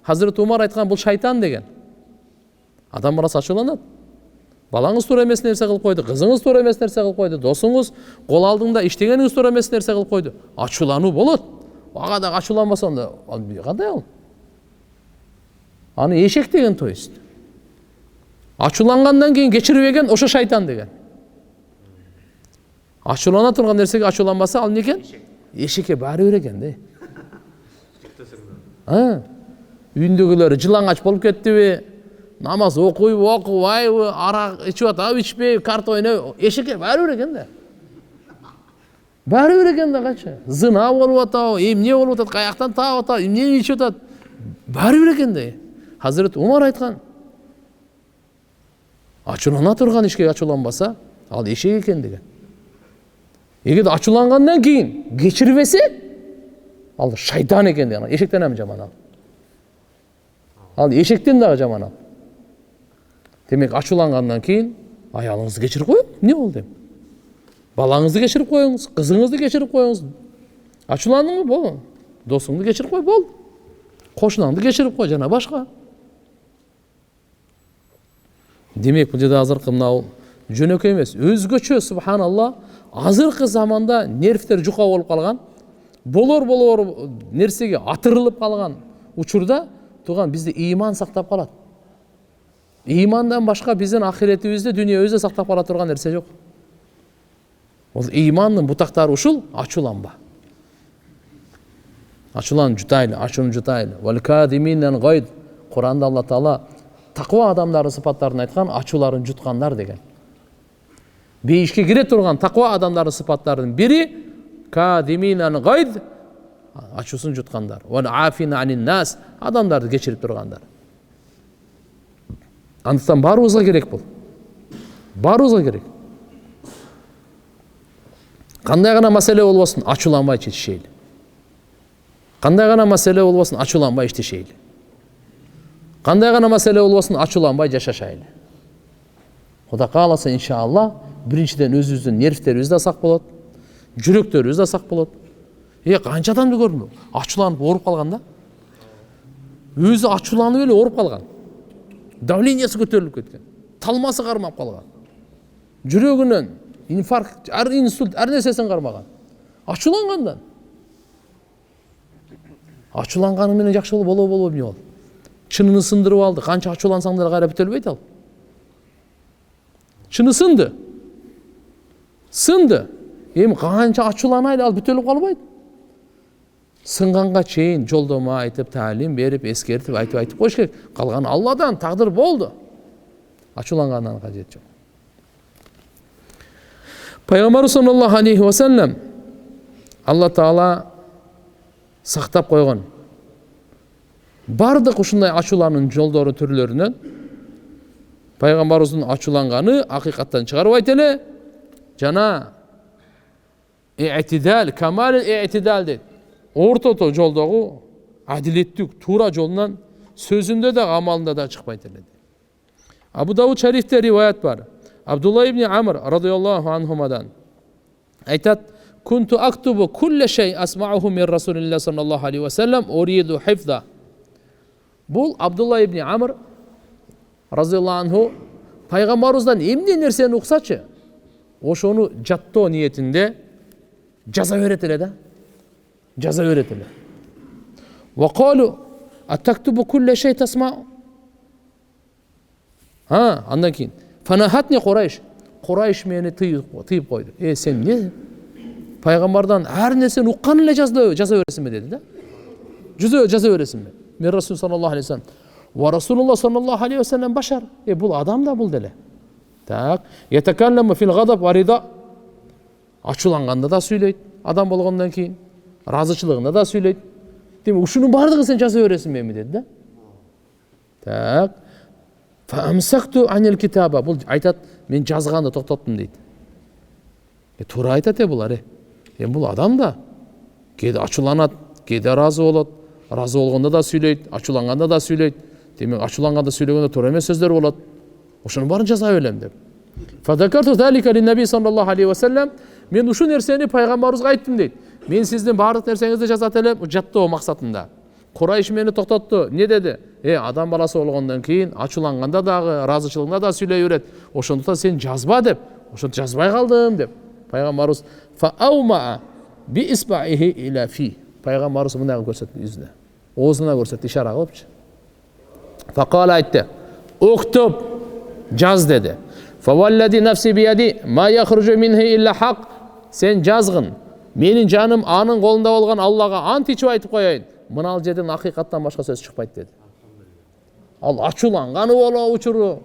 Hazreti Umar айткан бул шайтан деген. Адам барасы ачууланат. Балаңыз туура эмес нерсе кылып койду, кызыңыз туура эмес нерсе кылып койду, досуңуз кол алдыңда иштегениңиз туура эмес нерсе кылып койду. Ачуулануу болот. Ага да ачууланбасаң да, кандай ал? Аны эшек деген то есть. Ачуулангандан кийин кечирбеген ошо шайтан деген. Ачуулана турган нерсеге ачууланбаса ал некен? Эшекке баары бир экен да. Үйүндөгүлөр жылаңач болуп кеттиби? Намаз окуйбу, окубайбы, арак ичип атабы, ичпейби, карта ойнойбу? Эшекке баары бир экен да. Бәрі бір екен да қанша. Зына болып атау, емне болып атады, қаяқтан тауып атау, емне ішіп атады. Бәрі бір екен де. Хазірет Умар айтқан. Ачулана тұрған ешке ачуланбаса, ал ешек екен деген. Егер ачуланғаннан кейін кешірбесе, ал шайтан екен деген. Ешектен әм жаман ал. Ал ешектен дағы жаман ал. Демек, ачуланғаннан кейін аялыңызды кешіріп қойып, не ол дем? Балаңызды кешіріп қойыңыз, қызыңызды кешіріп қойыңыз. Ачуландың ба, бол. Досыңды кешіріп қой, бол. Қошынаңды кешіріп қой, жана башқа. Демек, бұл жерде азырқы мынау жөнөкөй емес, өзгөчө, субханалла, азырқы заманда нервтер жұқа болып қалған, болор нерсеге атырылып қалған учурда туған bizde иман сақтап қалады. Имандан башқа біздің ахиретімізде, дүниемізде сақтап қала тұрған нәрсе жоқ. Ол иманның бұтақтары ушул, ачуланба. Ачулан жұтайлы, ачуын жұтайлы. Валкадиминнен гайд. Құранда Алла Таала тақва адамдары сыпаттарын айтқан, ачуларын жұтқандар деген. Бейішке кіре тұрған тақва адамдары сыпаттарының бірі кадиминнен гайд, ачусын жұтқандар. Вал афина анин нас, адамдарды кешіріп тұрғандар. Андықтан баруызға керек бұл. Баруызға керек. Қандай ғана мәселе болсын, ачуланбай жетішейлі. Қандай ғана мәселе болсын, ачуланбай іштешейлі. Қандай ғана мәселе болсын, ачуланбай жашашайлы. Құда қаласа, иншалла, біріншіден өзіміздің нервтеріміз де сақ болады, жүректеріміз де сақ болады. Қанша адамды көрдім, ачуланып орып қалған да. Өзі ачуланып еле орып қалған. Давлениесі көтеріліп кеткен. Талмасы қармап қалған. Жүрегінен инфаркт, инсульт, нәрсесін қармаған. Ачуланғандан. Ачуланғаны менен жақсы болу не ол. Чынını сындырып алды. Қанша ачулансаңдар қарап бүтөлбейді ал. Чыны сынды. Сынды. Қанша ачуланайды ал бүтөліп қалбайды. Сынғанға чейін жолдома айтып, тәлім беріп, ескертіп, айтып қойш керек. Қалған Алладан тағдыр болды. Ачуланғаннан қажет жоқ. Пайғамбар саллаллаху алейхи ва саллям Алла Таала сақтап қойған. Бардық ушундай ачуланын жолдору түрлөрүнөн пайгамбарыбыздын ачуланганы акыйкаттан чыгарып айтеле жана i'tidal, камал i'tidal дейт. Ортото жолдогу адилеттик, туура жолунан сөзүндө да, амалында да чыкпайт эле. Абу Дауд шарифте риваят бар. Абдулла ибн Амр радıyallahu anhumadan айтат: "Kuntu aktubu kulle şey asma'uhu min Rasulillah sallallahu aleyhi ve sellem uridu hifza." Бұл Абдулла ибн Амр разияллаху анху пайғамбарымыздан эмне нерсени уксачы, ошону жаттоо ниетинде жаза берет эле да. Жаза берет эле. Ва қалу атактубу кулле шей тасмау. Андан кийин фанахатни Курайш. Курайш мени тыйып койду. Сен не? Пайғамбардан ар нерсени уккан эле жаза бересиңби деди да. Жаза бересиңби? Мен Расул саллаллаху алейхи ва саллям. Ва Расулуллах саллаллаху алейхи ва саллям башар. Бұл адам да бұл деле. Так, ятакалламу фил гадаб ва рида. Ачуланганда да сүйлөйт. Адам болгондон кийин разычылыгында да сүйлөйт. Демек, ушунун бардыгын сен жаза бересиңби деди да. Так. Фа амсакту анил китаба. Бұл айтат, мен жазганды токтоттум дейт. Туура айтат булар. Бұл адам да кээде ачуланат, кээде разы болот. Разы болгондо да сүйлөйт, ачуланганда да сүйлөйт. Демек, ачуланганда сүйлөгөндө туура эмес сөздөр болот. Ошонун баарын жаза берем деп. Фадакарту залика линнаби саллаллаху алейхи ва саллям. Мен ушул нерсени пайгамбарыбызга айттым дейт. Мен сиздин баардык нерсеңизди жазат элем, жаттоо максатында. Курайш мени токтотту. Не деди? Адам баласы болгондон кийин ачуланганда дагы, разычылыгында да сүйлөй берет. Ошондуктан сен жазба деп. Ошонтип жазбай калдым деп. Пайгамбарыбыз фа аума би исбаихи иля фи. Пайгамбарыбыз мындай көрсөттү жүзүнө. Оозуна көрсөттү, ишара кылыпчы. Факала айтты: "Уктуб, жаз" деди. Фаваллади нафси бияди ма яхружу минхи илля хак. Сен жазгын. Менин жаным анын колунда болгон Аллага ант ичип айтып коеюн. Мына жерден акыйкаттан башка сөз чыкпайт деди. Ал ачуланганы болобу учуру,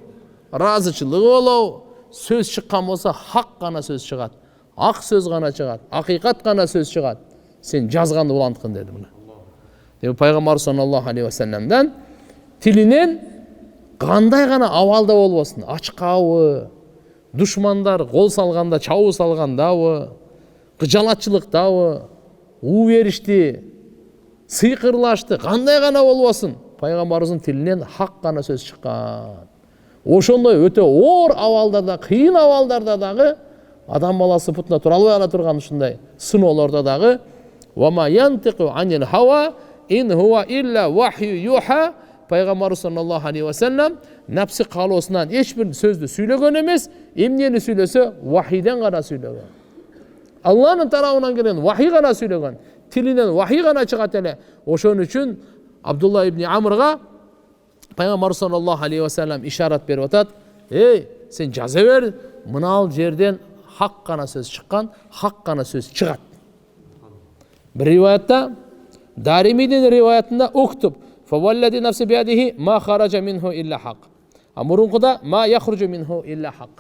разычылыгы болобу, сөз чыккан болсо хак гана сөз чыгат. ак сөз гана чыгат, акыйкат гана сөз чыгат. Сен жазганды уланткын dedi мына. Деп пайгамбар саллаллаху алейхи ва салламдан тилинен кандай гана абалда болбосун, ачкабы, душмандар кол салганда, чабуу салгандабы, кыжалатчылыктабы, уу беришти, сыйкырлашты, кандай гана болбосун, пайгамбарыбыздын тилинен хак гана сөз чыккан. Ошондой өтө оор абалдарда, кыйын абалдарда дагы адам баласы путуна тура албай ала турган ушундай сыноолордо дагы вама янтику анил хава ин хуа илля вахью юха, пайгамбар саллаллаху алейхи ва саллам напсы каалоосунан эч бир сөздү сүйлөгөн эмес, эмнени сүйлөсө вахийден гана сүйлөгөн. Аллахнын тарабынан келген вахий гана сүйлөгөн, тилинен вахий гана чыгат эле. Ошон үчүн Абдулла ибн Амрга пайгамбар саллаллаху алейхи ва саллам ишарат берип атат: "Эй, сен жаза бер, мынал жерден хак гана сөз чыккан, хак гана сөз чыгат." Bir rivayette, Darimidin rivayetinde uktub فَوَالَّذِي نَفْسِ بِيَدِهِ مَا خَرَجَ مِنْهُ إِلَّا حَقٍّ. Murunkuda ma yahrucu minhu illa hak.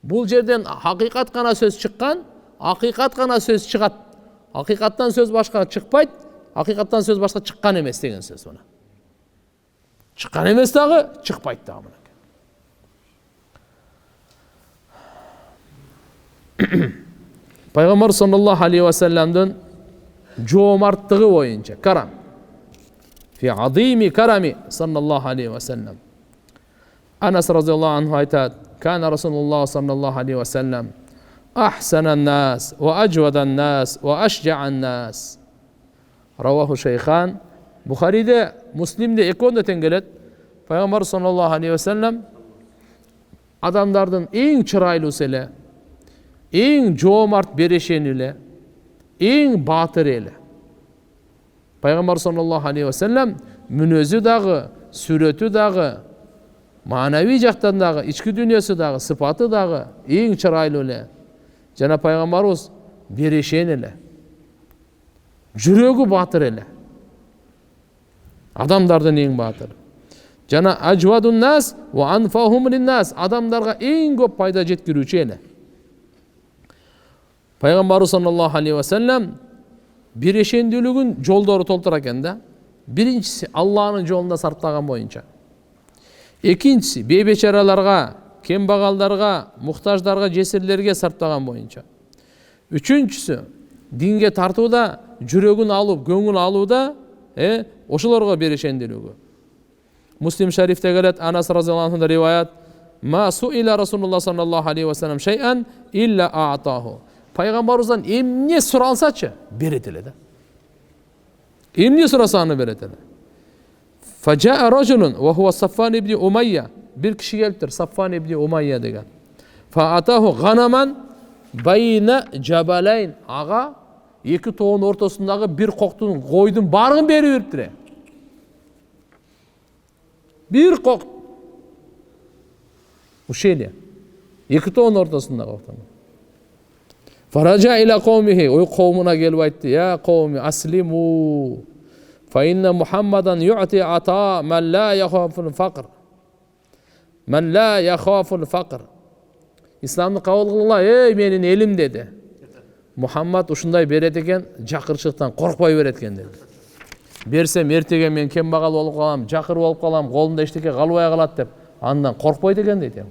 Bul жерден hakikat gana söz çıkkan, hakikat gana söz çıkat. Hakikattan söz başka çıkpayt, hakikattan söz başka çıkkan emes degen söz buna. Çıkkan emes dağı, çıkpayt dağı buna. Peygamber sallallahu aleyhi ve sellem'den jomartlığı boyunca karam. Fi azimi karami sallallahu aleyhi ve sellem. Anas radıyallahu anhu aytat: "Kana Resulullah sallallahu aleyhi ve sellem ahsanan nas ve acvadan nas ve aşja'an nas." Ravahu Şeyhan. Bukhari'de, Müslim'de ekonda tengelet. Peygamber sallallahu aleyhi ve sellem adamlardan en çıraylısı ile, en jomart berişen ile, en batır ile. Peygamber sallallahu aleyhi ve sellem münözü dağı, süreti dağı, manevi jaktan dağı, içki dünyası dağı, sıfatı dağı en çıraylı ile. Jana Peygamberimiz berişen ile. Jürögü batır ile. Adamlardan en batır. Jana acvadun nas ve anfahum linnas. Adamlarga en köp payda jetkirүүчү ele. Peygamber sallallahu aleyhi ve sellem bireşendүүлүгүн жолдору толтура экен да. Биринчиси Аллахнын жолунда сарптаган боюнча. Экинчиси бейбечараларга, кембагалдарга, муктаждарга, жесирлерге сарптаган боюнча. Үчүнчүсү динге тартууда, жүрөгүн алып, көңүл алууда, ошолорго бирешендүүлүгү. Муслим шарифте келет, Анас разияллаху анху риваят: "Ма суила Расулуллах саллаллаху алейхи ва саллям шей'ан илля а'таху." Пайгамбарыбыздан эмне суралсачы, берет эле да. Эмне сураса аны берет эле. Фажа'a рajulun ve huwa Saffan ibn Umayya. Bir kişi geliptir, Saffan ibn Umayya деген. Fa'atahu ganaman bayna jabalayn. Aga эки тоонун ортосундагы бир коктун койдун барыгын берип бериптир. Bir kok. Ушеле. Эки тоонун ортосундагы коктун. Faraja ila kavmihi, o kavmuna gelip ayttı: "Ya kavmi aslimu fa inna Muhammadan yu'ti ata men la yakhaful faqr." Men la yakhaful faqr. İslam'ı kabul kılыңlar, ey menin elim dedi. Muhammed uşunday beret eken, jakırçılıktan korkpay beret eken dedi. Bersem ertegen men kembagal bolup kalam, jakır bolup kalam, kolumda eşteke kalbaya kalat dep, andan korkpayt eken dedi.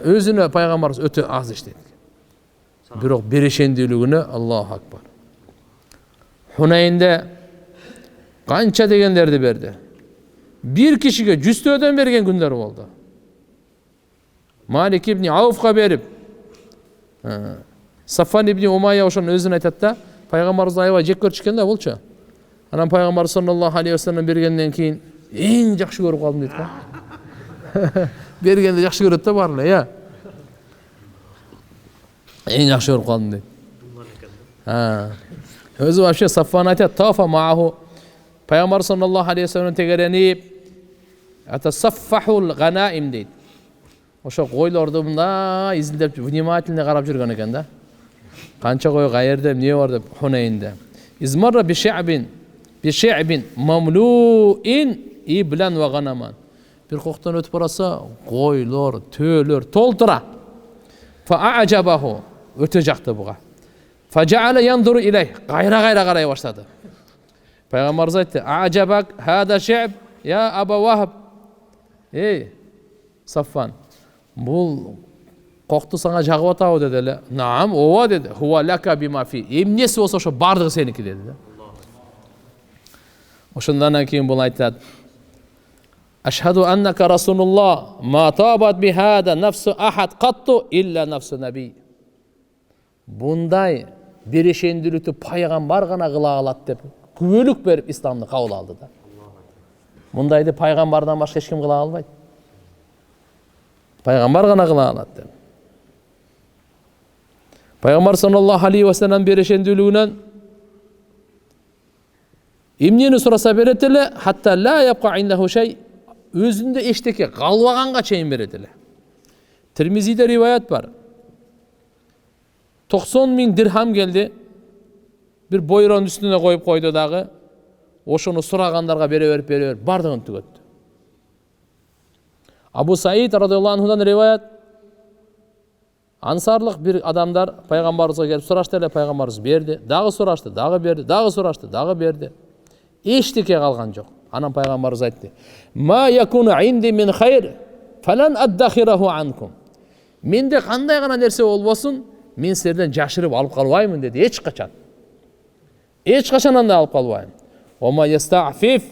Özünü Peygamberimiz öte az işledi. Bирок берешендүүлүгүнө Allahu Akbar. Hunayn'de kança degenlerdi berdi. Bir kişiye 100 ödön bergen günler oldu. Malik ibn Avf'a berip Safvan ibn Umayya oşonun özüne aytat da Peygamberimiz ayva jek körчүкен да болчу. Anam Peygamber sallallahu aleyhi ve sellem bergenden keyin en jakşı görüp kaldım deydi. Bergende jakşı görüp da barla ya. En jakşı görüp kaldım deydi. Özü вообще Safvan aytat tafa ma'ahu. Peygamber sallallahu aleyhi ve sellem tegerenip atasaffahul ganaim deydi. Oşo koylardı bunda izindep vнимательно karab жүргөн экен да. Kança koy qayerda эмне бар деп Hunayn'de. İzmarra bi şe'bin mamlu'in iblan ve ganaman. Bir koktan ötüp barasa koylar, tölör toltura. Fa'ajabahu. Öte jaktı buğa. Faja'ala yanduru ileyh. Gayra karaya başladı. Peygamberimiz aytdı. A'jabak hada şe'b ya Aba Vahb. Ey Safvan. Bul koktu sana jagып atабы dedi ele. Naam, ova dedi. Huwa laka bima fi. Emnesi olsa şu bardığı seniki dedi. Oşundan keyin bul aytadi. Aşhadu annaka Rasulullah ma tabat bi hada nafsu ahad qattu illa nafsu nabi. Bunday берешендүүлүктү пайгамбар гана кыла алат деп күбөлүк берип исламды кабыл алды да. Мындайды пайгамбардан башка эч ким кыла албайт. Пайгамбар гана кыла алат деп. Пайгамбар саллаллаху алейхи ва саллям берешендүүлүгүнөн эмнени сураса берет эле, хатта ла япка индаху шей, өзүндө эчтеке калбаганга чейин берет эле. Тирмизиде риваят бар. 90.000 dirham geldi. Bir boyronun üstüne koyup koydu dağı. Oşunu suraganlarga bere verip bardığın tüketti. Abu Said radıyallahu anhudan rivayet. Ansarlık bir adamlar Peygamberimize gelip suraştı, Peygamberimiz berdi. Dağı suraştı, dağı berdi, dağı suraştı, dağı berdi. Eştike kalgan yok. Anam Peygamberimiz aytdı. Ma yakunu indi min hayr falan addakhirahu ankum. Mende kanday gana nerse olbosun, men sizlerden jaşırıp alıp kalbayım dedi. Hiç kaçan. Hiç kaçan anda alıp kalbayım. Oma yasta'fif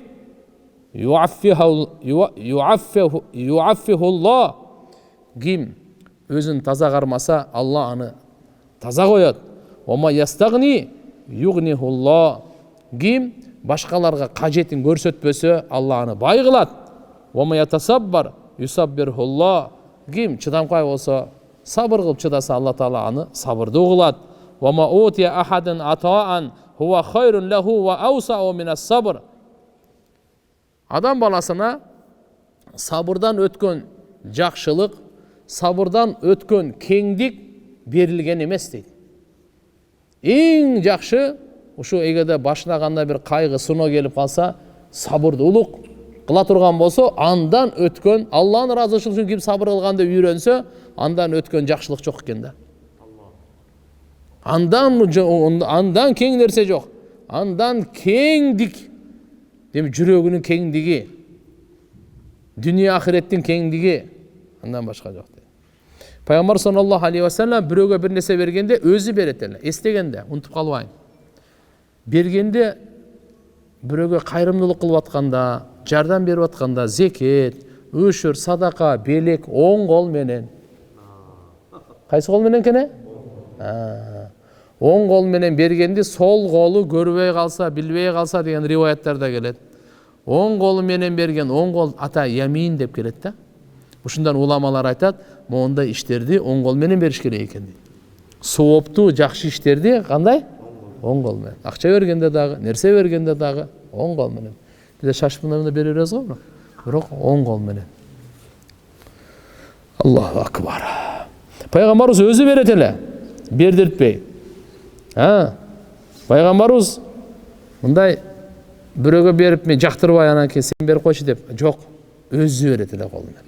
yu'affihullah. Kim özün taza karmasa Allah anı taza koyat. Oma yastagni yughnihullah. Kim başkalarga kajetin görsetpösö Allah anı bay kılat. Oma yatasabbar yusabbirhullah. Kim çıdamkay olsa sabır kılıp çıdasa Allah Taala anı sabırdı kılat. Ve ma utiya ahadun ata'an huwa hayrun lehu ve awsa'u minas sabr. Adam balasına sabırdan ötkön jakşılık, sabırdan ötkön kengdik berilgen emes deydi. Eң jakşı uşu egede başına kanda bir kaygı sıno gelip kalsa sabırdı uluk kıla turgan bolsa andan ötkön Allah'ın razıçılığı için kim sabır kılganda үйрөнсө andan ötkön jakşılık çok eкен da. Andan keng nerse yok. Andan kengdik. Demek жүрөгүнүн kengdigi, dünya ahirettin kengdigi andan başka yok. Peygamber sallallahu aleyhi ve sellem biröөгө bir nese bергенде өзү берет эле, эстегенде, унутуп калбайын. Бергенде biröөгө кайрымдуулук кылып атканда, жардам берип атканда, зекет, үшүр, садака, белек, оң кол менен. Кайсы кол менен кене? Оң кол менен бергенде сол колу көрбөй калса, билбей калса деген риваяттарда келет. Оң колу менен берген, оң кол ата ямин деп келет да. Ушундан уламалар айтат, мондай иштерди оң кол менен бериш керек экен дейт. Сооптуу, жакшы иштерди кандай? Оң кол менен. Акча бергенде дагы, нерсе бергенде дагы оң кол менен. Бизе шашып мындай бере беребиз го, бирок оң кол менен. Аллаху акбар. Пайгамбарыбыз өзү берет эле, бердиртпей. Пайгамбарыбыз мындай бирөөгө берип мен жактырбай анан кийин сен берип койчу деп, жок, өзү берет эле кол менен.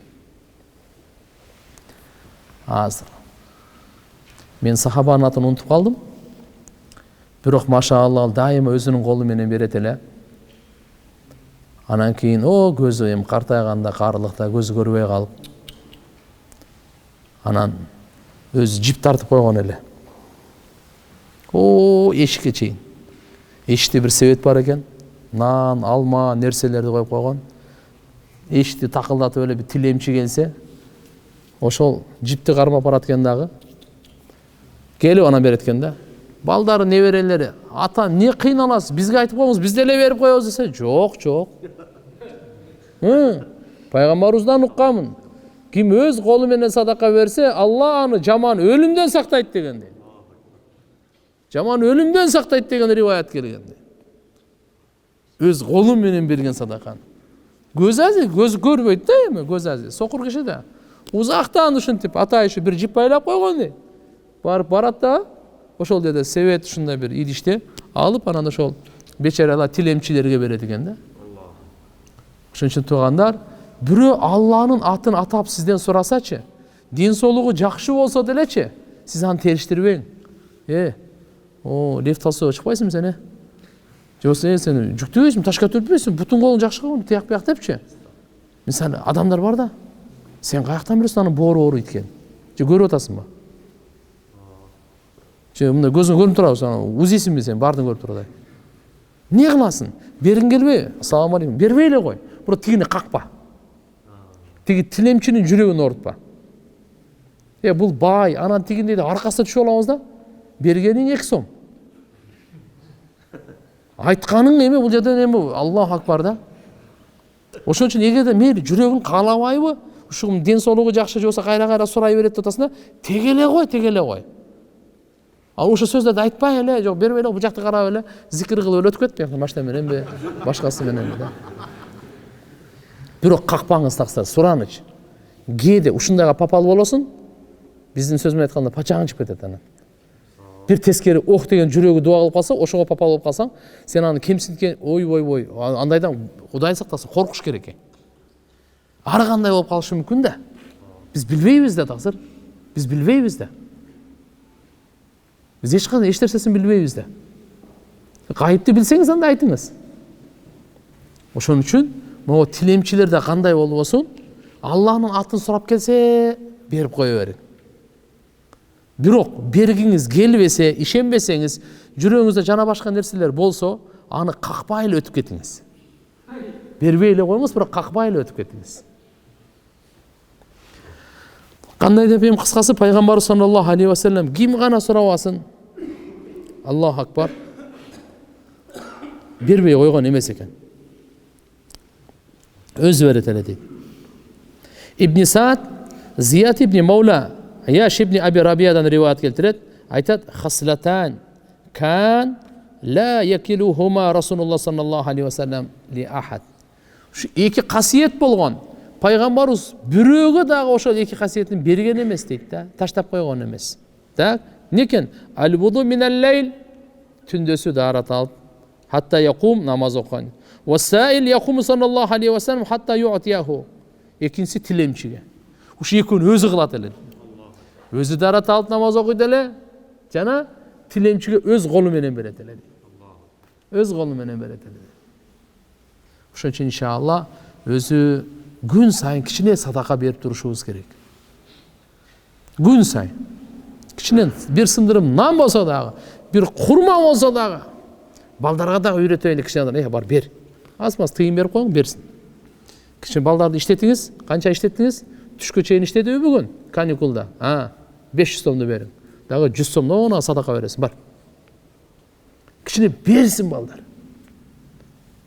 Азыр мен сахабанын атын унутуп калдым. Бирок машаалла дайыма өзүнүн колу менен берет эле. Анан кийин көзү эми картайганда, карылыкта көзү көрбөй калып, анан өзү жип тартып койгон эле. Эшикке чейин. Эшикте бир себет бар экен. Нан, алма, нерселерди коюп койгон. Эшикти такылдатып эле бир тилемчи келсе, ошол жипти кармап барат экен дагы. Келип анан берет экен да. Балдары, неберелери, ата, не кыйналасыз? Бизге айтып коюңуз, биз деле берип коебуз десе, жок. Пайгамбарыбыздан укканмын. Ким өз колу менен садака берсе, Алла аны жаман өлүмдөн сактайт дегенди. Жаман өлүмдөн сактайт деген риваят келгенди. Өз колу менен берген садаканы. Көз ази, көз көрбөйт да эми, көз ази. Сокур киши да. Узактан ушинтип ата ишу бир жип байлап койгон дейт. Барып барат да, ошол деде себет ушундай бир идиште алып анан ошол бечаралар тилемчилерге берет экен да. Ошон үчүн туугандар, бирөө Алланын атын атап сизден сурасачы, ден соолугу жакшы болсо делечи, сиз аны териштирбең. Лев Толстой чыкпайсыңбы сен? Жок, сен жүктөбөйсүң, ташка төртпөйсүң, бутун колуң жакшы кылган, тияк бияк депчи. Мисалы, адамдар бар да, сен каяктан билесиң анын боору ооруйт экенин? Же көрүп атасыңбы? Же мындай көзүң көрүнүп турабы, узисиңби сен, баардыгын көрүп тургандай. Не кыласың? Бергиң келбейби? Ассаламу алейкум. Бербей эле кой. Бирок тигини какпа. Тиги тилемчинин жүрөгүн оорутпа. Бул бай, анан тигиндей аркасына түшүп алабыз да. Бергениң 2 сом. Айтканың эме бул жерден эме Аллаху акбар да. Ошон үчүн эгерде мейли жүрөгүң каалабайбы, ушул ден соолугу жакшы болсо кайра сурай берет деп атасың да, тегеле кой. Ал ошо сөздөрдү айтпай эле, жок бербей эле, бул жакты карап эле, зикир кылып эле өтүп кетпей, машина мененби, башкасы мененби да. Бирок какпаңыз такса, суранычы. Кээде ушундайга попал болосуң, биздин сөз менен айтканда пачагың чыгып кетет анан. Бир тескери ох деген жүрөгү дуа кылып калса, ошого попал болуп калсаң, сен аны кемсинткен, ой, андайдан Кудай сактасын, коркуш керек экен. Ар кандай болуп калышы мүмкүн да. Биз билбейбиз да таксыр. Биз билбейбиз да. Биз эч кандай эч нерсесин билбейбиз да. Гайыпты билсеңиз анда айтыңыз. Ошон үчүн могу тилемчилерде кандай болбосун, Аллахтын атын сурап келсе, берип кое бериң. Бирок бергиңиз келбесе, ишенбесеңиз, жүрөгүңүздө жана башка нерселер болсо, аны какпай эле өтүп кетиңиз. Бербей эле коюңуз, бирок какпай эле өтүп кетиңиз. Кандай деп эми кыскасы пайгамбар саллаллаху алейхи ва саллям ким гана сурабасын, Аллаху акбар, бербей койгон эмес экен. Өзү берет эле дейт. Ибн Саад Зият ибн Маула Яш ибн Аби Рабиядан риваят келтирет, айтат: "Хаслатан кан ла якилухума Расулуллах саллаллаху алейхи ва саллям ли ахад." Ушу эки касиет болгон. Пайгамбарыбыз бирөөгө дагы ошол эки касиетин берген эмес дейт да, таштап койгон эмес. Так, некен? Ал-вуду минал лейл, түндөсү даарат алып, хатта якум, намаз окуган. Васаил якум саллаллаху алейхи ва саллям хатта юатияху. Экинчиси тилемчиге. Ушу экөөнү өзү кылат эле. Өзү даарат алып намаз окуйт эле, жана тилемчиге өз колу менен берет эле. Өз колу менен берет эле. Ошон үчүн иншалла өзү күн сайын кичине садака берип турушубуз керек. Күн сайын. Кичине бир сындырым нан болсо дагы, бир курма болсо дагы, балдарга да үйрөтөйүн кичине, бар бер. Аз-маз тыйын берип коюң, берсин. Кичине балдарды иштетиңиз, канча иштеттиңиз? Түшкө чейин иштедиби бүгүн? Каникулда. 500 сомду бериң. Дагы 100 сомду она садака бересиң, бар. Кичине берсин балдар.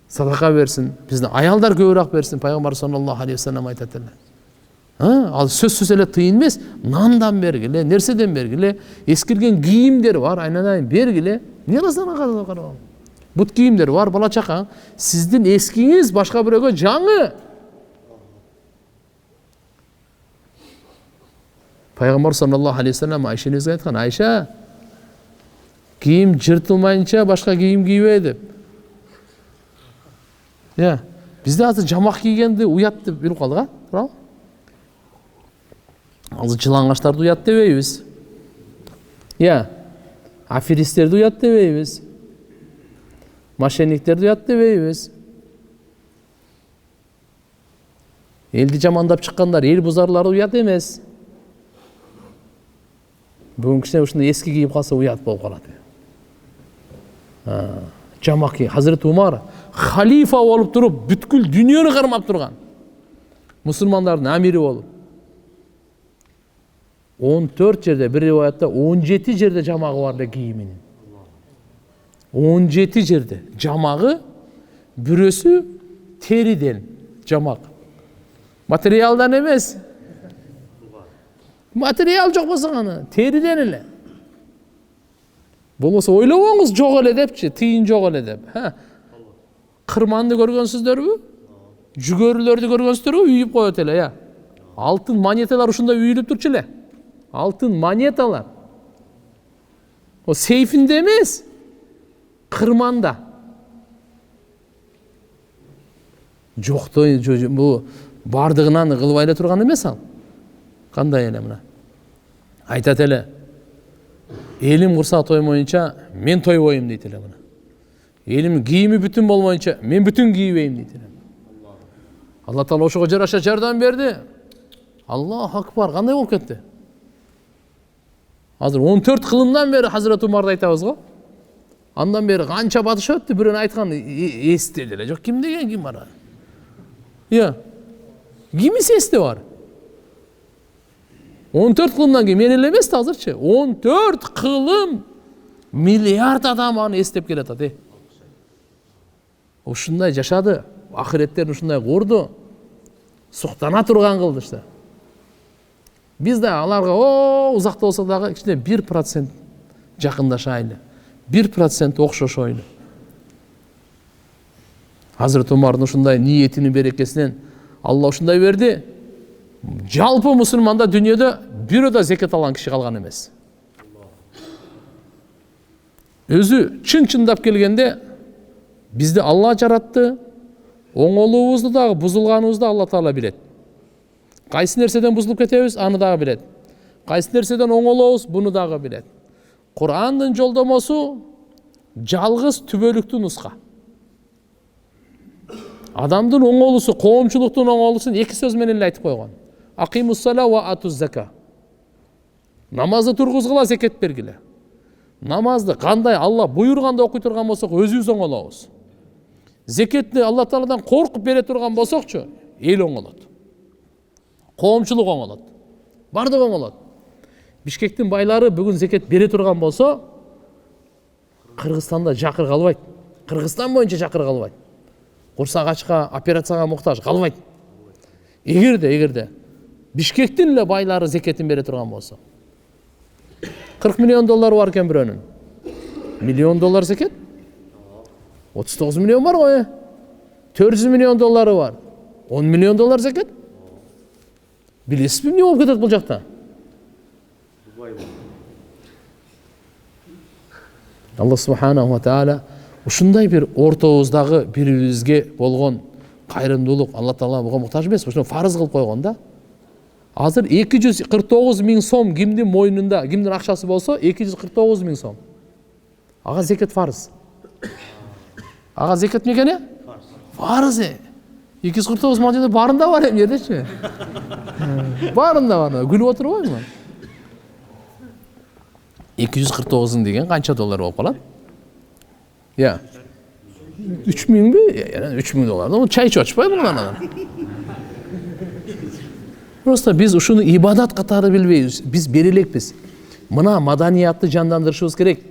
Садака берсин. Биздин аялдар көбүрөөк берсин. Пайгамбар саллаллаху алейхи ва саллям айтат эле. Ал сөзсүз эле тыйын эмес, нандан бергиле, нерседен бергиле, эскирген кийимдер бар, айнадайын бергиле. Не кыласың ага? Бут кийимдер бар, бала чакаң. Сиздин эскиңиз башка бирөөгө жаңы. Пайгамбар саллаллаху алейхи ва саллям Айшенизге айткан: "Айша, кийим жыртылмайынча башка кийим кийбе" деп. Бизде азыр жамак кийгенди уят деп билип калдык, туурабы? Азыр жылаңачтарды уят дебейбиз. Аферисттерди уят дебейбиз. Мошенниктерди уят дебейбиз. Элди жамандап чыккандар, эл бузарлары уят эмес. Бүгүн кичине ушундай эски кийип калса уят болуп калат. Жамак кийим. Хазирет Умар халифа болуп туруп, бүткүл дүйнөнү кармап турган. Мусулмандардын амири болуп. 14 жерде, bir rivayette 17 жерде жамагы бар эле кийиминин. 17 жерде жамагы, бирөөсү териден жамак. Материалдан эмес. Материал жок болсо аны териден эле. Болбосо ойлобоңуз жок эле депчи, тыйын жок эле деп. Кырманды көргөнсүздөрбү? Жүгөрүлөрдү көргөнсүздөрбү? Үйүп коет эле, Алтын монеталар ушундай үйүлүп турчу эле. Алтын монеталар. О сейфинде эмес, кырманда. Жокто бул бардыгынан кылбай эле турган эмес ал. Кандай эле мына. Айтат эле. Элим курса тоймоюнча мен тойбойм дейт эле мына. Элим кийими бүтүн болмоюнча мен бүтүн кийбейм дейт эле. Алла Таала ошого жараша жардам берди. Аллаху акбар, кандай болуп кетти? Азыр 14 кылымдан бери Hazret Умарды айтабыз го. Андан бери канча батыш өттү, бирөөнү айткан эстеди эле жок. Ким деген ким бар? Кимис эсте бар? 14 кылымдан кийин мен эле эмес да азырчы. 14 кылым миллиард адам аны эстеп келатат. Ушундай жашады. Ахиреттерин ушундай курду. Суктана турган кылды işte. Биз да аларга узакта болсо дагы кичине 1% жакындашайлы. 1% окшошойлу. Hazret Umardын ушундай ниетинин берекесинен Алла ушундай берди. Жалпы мусулманда дүйнөдө бирөө да зекет алган киши калган эмес. Өзү чын-чындап келгенде бизди Алла жаратты. Оңолуубузду дагы бузулганыбызды Алла Таала билет. Кайсы нерседен бузулуп кетебиз, аны дагы билет. Кайсы нерседен оңолобуз, буну дагы билет. Кур'андын жолдомосу жалгыз түбөлүктүү нуска. Адамдын оңолусу, коомчулуктун оңолусун эки сөз менен эле айтып койгон. Акимус-сала ва атуз-зака. Намазды тургузгула, зекет бергиле. Намазды кандай Алла буйрганда окуй турган болсок, өзүбүз оңолобуз. Зекетти Алла Тааладан коркуп бере турган болсокчу, эл оңолот. Коомчулук оңолот. Бардык оңолот. Бишкектин байлары бүгүн зекет бере турган болсо, Кыргызстанда жакыр калбайт. Кыргызстан боюнча жакыр калбайт. Курсак ачка, операцияга муктаж калбайт. Эгерде Бишкектин эле байлары зекетин бере турган болсо. 40 миллион доллар бар экен бирөөнүн. Миллион доллар зекет? 39 миллион бар ғой. 400 миллион доллары бар. 10 миллион доллар зекет? Билесизби эмне болуп кетет бул жакта? Алла субханаху ва таала ушундай бир ортобуздагы бирибизге болгон кайрымдуулук Алла Таала буга муктаж эмес, ушуну фарыз кылып койгон да. Азыр 249 миң сом кимдин мойнунда, кимдин акчасы болсо 249 миң сом. Ага зекет фарыз. Ага зекет эмне? Фарыз. 249 миң жерде барында бар эми жердечи. Барында бар. Күлүп отурбойбу? 249 деген канча доллар болуп калат? 3 миңби? 3 миң доллар. Чай чочпойбу мына. Просто биз ушуну ибадат катары билбейбиз. Биз бере элекпиз. Мына маданиятты жандандырышыбыз керек.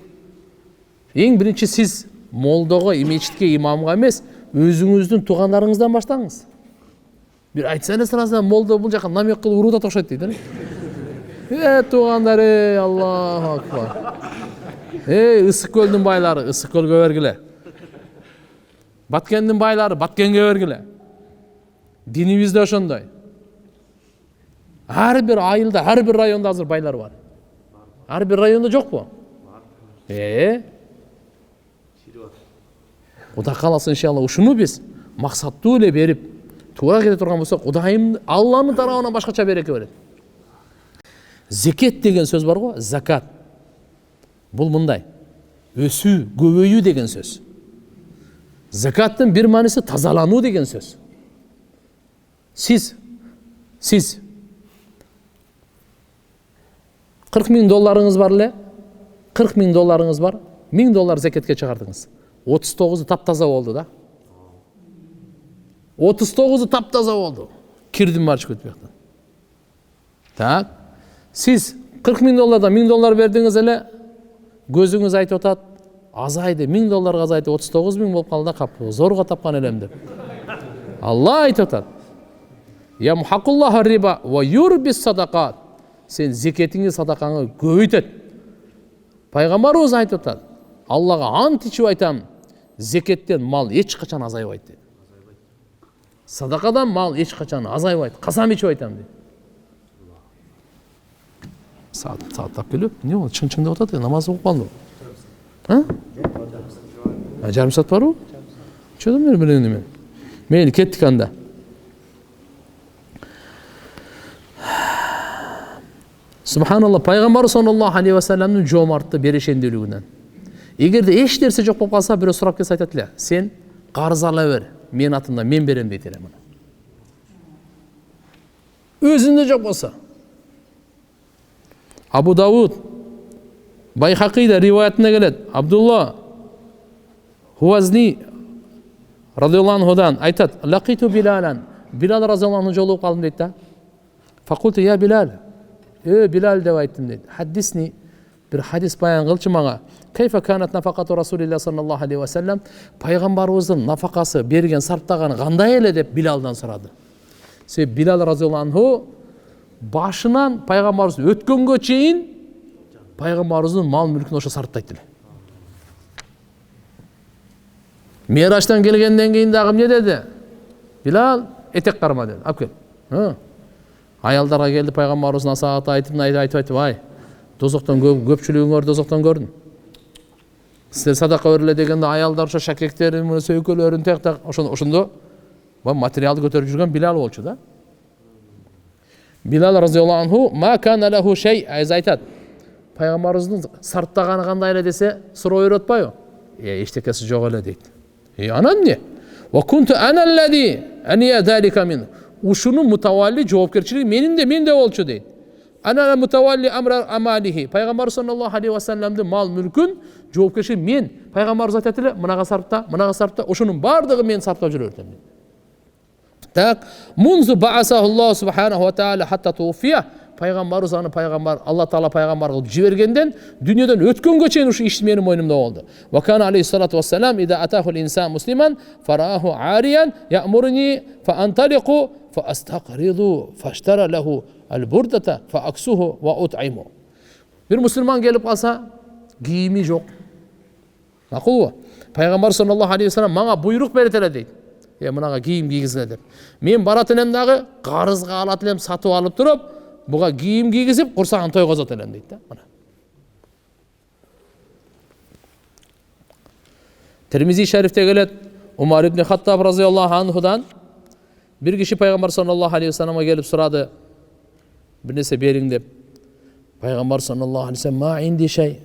Эң биринчи сиз молдого, мечитке, имамга эмес, өзүңүздүн туугандарыңыздан баштаңыз. Бир айтсаңыз сразу молдо бул жака намек кылып уруудат окшойт дейт. Туугандар, Аллаху акбар. Ысык көлдүн байлары, ысык көлгө бергиле. Баткендин байлары, Баткенге бергиле. Динибизде ошондой. Ар бир айылда, ар бир районда азыр байлар бар. Ар бир районда жокпу? Кудай кааласа иншалла ушуну биз максаттуу эле берип, туура кете турган болсок, Кудайым Алланын тарабынан башкача береке берет. Зекет деген сөз бар го, закат. Бул мындай. Өсүү, көбөйүү деген сөз. Закаттын бир мааниси тазалануу деген сөз. Сиз 40 миң долларыңыз бар эле, 40 миң долларыңыз бар, 1000 доллар зекетке чыгардыңыз. 39-у таптаза болду да. 39-у таптаза болду. Кирдим барчы көт бияктан. Так. Сиз 40 миң доллардан 1000 доллар бердиңиз эле, көзүңүз айтып атат, азайды, 1000 долларга азайды, 39 миң болуп калды кап. Зорго тапкан элем деп. Алла айтып атат. Ямхакуллаху риба ва юрбис садакат. Сен зекетиңи, садакаңы көбөйтөт. Пайгамбарыбыз айтып атат. Аллага ант ичип айтам, зекеттен мал эч качан азайбайт дейт. Садакадан мал эч качан азайбайт. Касам ичип айтам дейт. Сааттап келип, эмне болду? Чың деп атат, намаз окуп калды. Жарым саат барбы? Чөдө мен билем эме. Мейли кеттик анда. Subhanallah, пайғамбар саллаллаху алейхи вассаламның жомартты берешенділігінен. Егерде еш нәрсе жоқ болып қалса, біреу сұрап келсе айтады: сен қарыз ала бер, мен атымда мен берем дейді. Өзінде жоқ болса. Абу Дауд Байхақида риуаятына келеді. Абдулла Хуазни радиаллаху анхудан айтады: лақиту Билалан, Билал разиаллаху анху жолығып қалдым дейді. Фақулту я Билал, Билал деп айттым дейді. Хаддисни, bir hadis bayan qilchi maga. Kayfa kanat nafaqatu Rasulillah sallallahu aleyhi ve sellem, пайғамбарыбыздың nafaqası bergen sarptagаны qanday ele deb Bilaldan сұрады. Себебі Билал разиаллаху анху башынан пайғамбарыбыз өткенге чейин пайғамбарыбыздың мал мүлкін ошо сарптайды. Мираштан келгенден кейін дағы не деді? Билал, етек қарма деді. Алып кел. Аялдарға келді, пайғамбарыбыз насихат айтып, ай, дозоқтан көпшілігіңер дозоқтан көрдің. Сіздер садақа өрле дегенде аялдар ошо шакектерін, сөйкөлөрүн тек ошондо материалды көтөрүп жүрген Билал болчу да. Билал разиаллаху анху ма кана лаху шей, айтат. Пайғамбарыбыздың сарптаганы кандай эле десе, суроо үйрөтпайбы? Эчтекеси жок эле дейт. Анан не? Ва кунту ана аллади ания залика мин. Ушунун мутавалли жоопкерчилиги менин де болчу дейт. Ана мутавалли амра амалихи. Пайғамбар саллаллаху алейхи ва салламдын мал мүлкүн жоопкерчилиги мен. Пайғамбарыбыз айтат эле, мынага сарпта, ошонун бардыгы мен сарптап жүрөм. Так, мунзу баасаху Аллах субханаху ва таала хатта туфия. Пайғамбарыбыз аны пайғамбар, Алла Таала пайғамбар кылып жибергенден дүниеден өткөнгө чейин ушу иш менин мойнумда болду. Ва кана алейхиссалату вассалам ида атаху ал-инсан муслиман фараху ариян я'мурни фа анталиqu фа астaqridu фаштара лаху al-бурдата фа аксуху ва ут'иму. Bir мусулман келип калса, кийими жок. Макулбу? Пайғамбар саллаллаху алейхи вассалам мага буйрук берет эле дейт. Мынага кийим кийгизгиле деп. Мен барат элем дагы карызга алат элем, сатып алып туруп, буга кийим кийгизип, курсагын тойгозот элем дейт да. Tirmizi şerifte келет, Umar ibn Hattab razıyallahu anhudan bir kişi Peygamber sallallahu aleyhi ve sellem'e gelip sorады, bir nese bering dep. Peygamber sallallahu aleyhi ve sellem ma indi şey,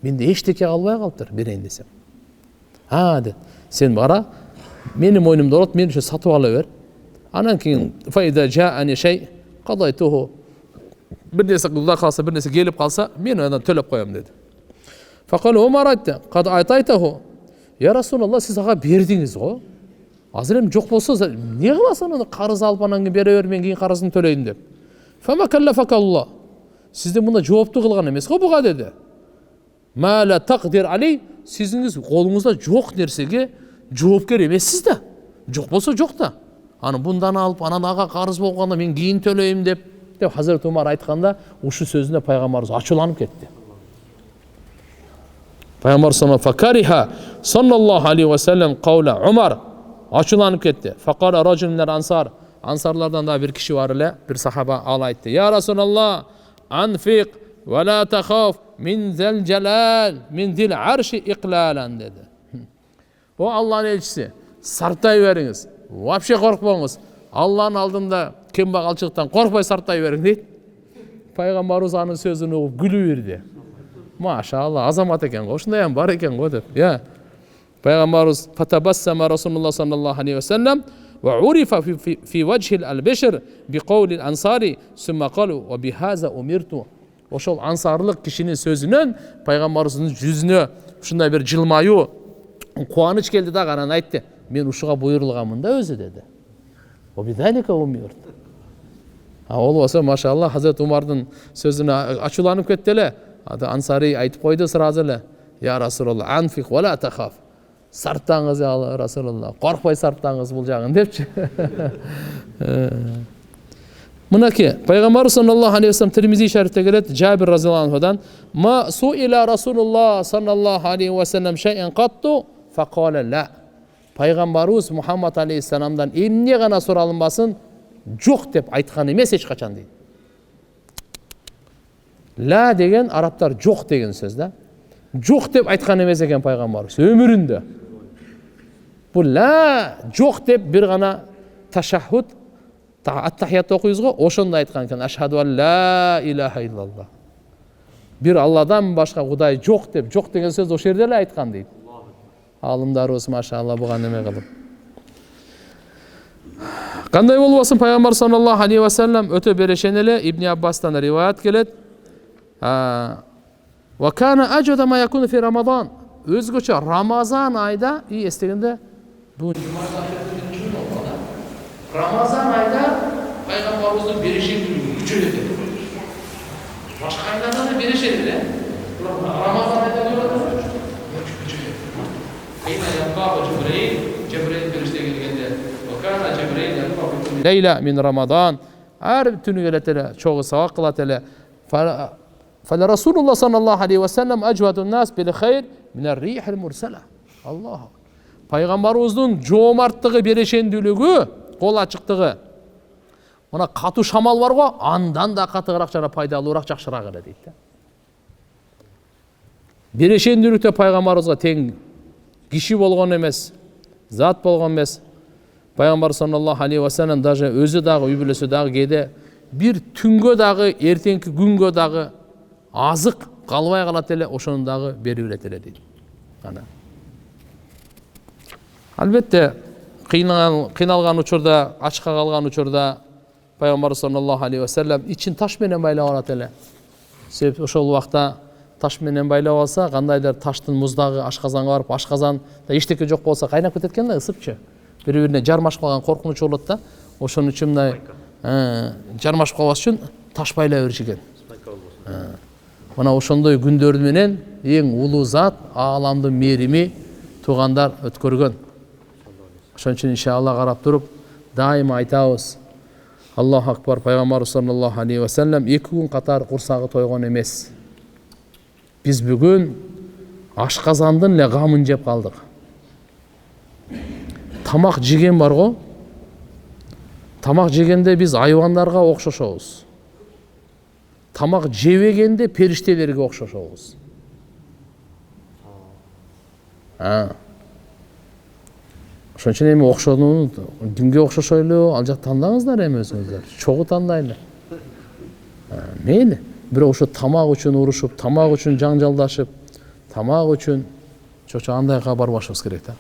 mende eçteke kalbay kalıptır, bereyin desem. Ha dedi, sen bara benim moynumda olup, meni şu satıp alıver. Anan keyin fayda ja'ani şey qadaytuhu. Bir nese kılda kalsa, bir nese gelip kalsa, men ondan tölep koyam dedi. Faqala Umar aytdı, qad aytaytahu. Ya Resulallah, siz ağa berdiniz o. Azır hem жоқ bolsa, ne kılasın onu qarız alıp ananı bere vermen keyin qarızını töleyin dep. Fama kallafakallah. Sizde bunda cevapты kılgan emes go buga dedi. Ma la taqdir aley, siziniz kolunuzda жоқ nersege жоопкер emessiz da. Жоқ bolsa жоқ da. Anı bundan alıp anan ağa qarız bolganda men keyin töleyim dep Hazreti Umar aytkanda uşu sözünde Peygamberimiz açılanıp ketdi. Peygamber sallallahu aleyhi ve sellem kavla Umar açılanıp ketdi. Faqala racul minel ansar. Ansarlardan da bir kişi var ile bir sahaba ala aytdı. Ya Resulallah, anfiq ve la takhaf min zel celal min zil arşi iqlalan dedi. O Allah'ın elçisi. Sarptay veriniz. Vapşe korkmayınız. Allah'ın aldığında kembagalçılıktan korkpay sarptay verin deydi. Peygamberimiz anın sözünü okup gülüverdi. Maşallah, azamat eken go, şunda hem var eken go dep. Ya. Peygamberimiz fatabassama Resulullah sallallahu aleyhi ve sellem ve urifa fi vechil al-beşr bi kavlil ansari sümme kalu ve bihaza umirtu. Oşol ansarlık kişinin sözünün Peygamberimizin yüzüne şunday bir jılmayı, kuanıç geldi da qaran aytdı. Men uşuğa buyurulgamın da özü dedi. O bidalika umirtu. Ol olsa maşallah Hazreti Umar'ın sözüne açılanıp kettiler. Ansari aytıp koydu sırazılı. Ya Resulallah, anfiq ve la takhaf. Sarptаңыз ya Resulallah. Korkpay sarptаңыз bul jagın depçi. Mınaki Peygamber sallallahu aleyhi ve sellem Tirmizi şerifte gelet Cabir radıyallahu anhudan ma suila Resulullah sallallahu aleyhi ve sellem şey'en qattu faqala la. Peygamberimiz Muhammed aleyhisselamdan emne gana soralınmasın, жоқ dep aytkan emes hiç kaçan deydi. La degen Araplar жоқ degen söz da. Жоқ dep aytkan emes eken Peygamberimiz ömüründe. Bu la жоқ dep bir gana taşahhud ат-тахиятты окуйбуз го, ошондо айткан экен: ашхаду ан ла илаха иллаллах. Бир Алладан башка Кудай жок деп, жок деген сөз ошол жерде эле айткан дейт. Алымдарыбыз машалла буга неме кылып. Кандай болбосун, пайгамбар саллаллаху алейхи ва саллям өтө берешен эле. Ибн Аббастан риваят келет. Ва кана ажуда ма якуну фи Рамадан. Өзгөчө Рамазан айда, эстегенде бу Рамазан айда пайгамбарыбыздын берешендүүлүгү күчөнөт. Башка айдарда да берешет эле. Рамазан айда күчөнөт. Кайна ябба Жибрейил бериште келгенде, "Вакана Жибрейил ябба лейла мин Рамадан", ар түнү келет эле, чогуу сабак кылат эле. Фала Расулуллах саллаллаху алейхи ва саллям ажвадун нас бил хайр мин ар-рихил мурсала. Аллах. Пайгамбарыбыздын жоомарттыгы, берешендүүлүгү, кол ачыктыгы. Мына катуу шамал бар го, андан да катыгыраак жана пайдалуураак, жакшыраак эле дейт да. Берешендүүлүктө пайгамбарыбызга тең киши болгон эмес, зат болгон эмес. Пайгамбар саллаллаху алейхи ва саллям даже өзү дагы, үй бүлөсү дагы кээде бир түнгө дагы, эртеңки күнгө дагы азык калбай калат эле, ошону дагы берип берет эле дейт. Ана. Албетте кыйналган учурда, ачка калган учурда пайгамбар саллаллаху алейхи ва саллям ичин таш менен байлап алат эле. Себеп ошол убакта таш менен байлап алса, кандайдыр таштын муздагы ашказанга барып, ашказанда эчтеке жок болсо кайнап кетет экен да, ысыпчы. Бири-бирине жармашып калган коркунуч болот да. Ошон үчүн мындай жармашып калбаш үчүн таш байлай беришкен. Мына ошондой күндөрү менен эң улуу зат, ааламдын мээрими туугандар өткөргөн. Ошон үчүн иншалла карап туруп дайыма айтабыз: Аллаху акбар. Пайгамбар саллаллаху алейхи ва саллям 2 күн катар курсагы тойгон эмес. Биз бүгүн ашказандын эле гамын жеп калдык. Тамак жеген бар го. Тамак жегенде биз айвандарга окшошобуз. Тамак жебегенде периштелерге окшошобуз. Ошон үчүн эми окшонууну кимге окшошойлу, ал жак тандаңыздар эми өзүңүздөр. Чогуу тандайлы. Мейли. Бирок ошо тамак үчүн урушуп, тамак үчүн жаңжалдашып, тамак үчүн андай барбашыбыз керек да.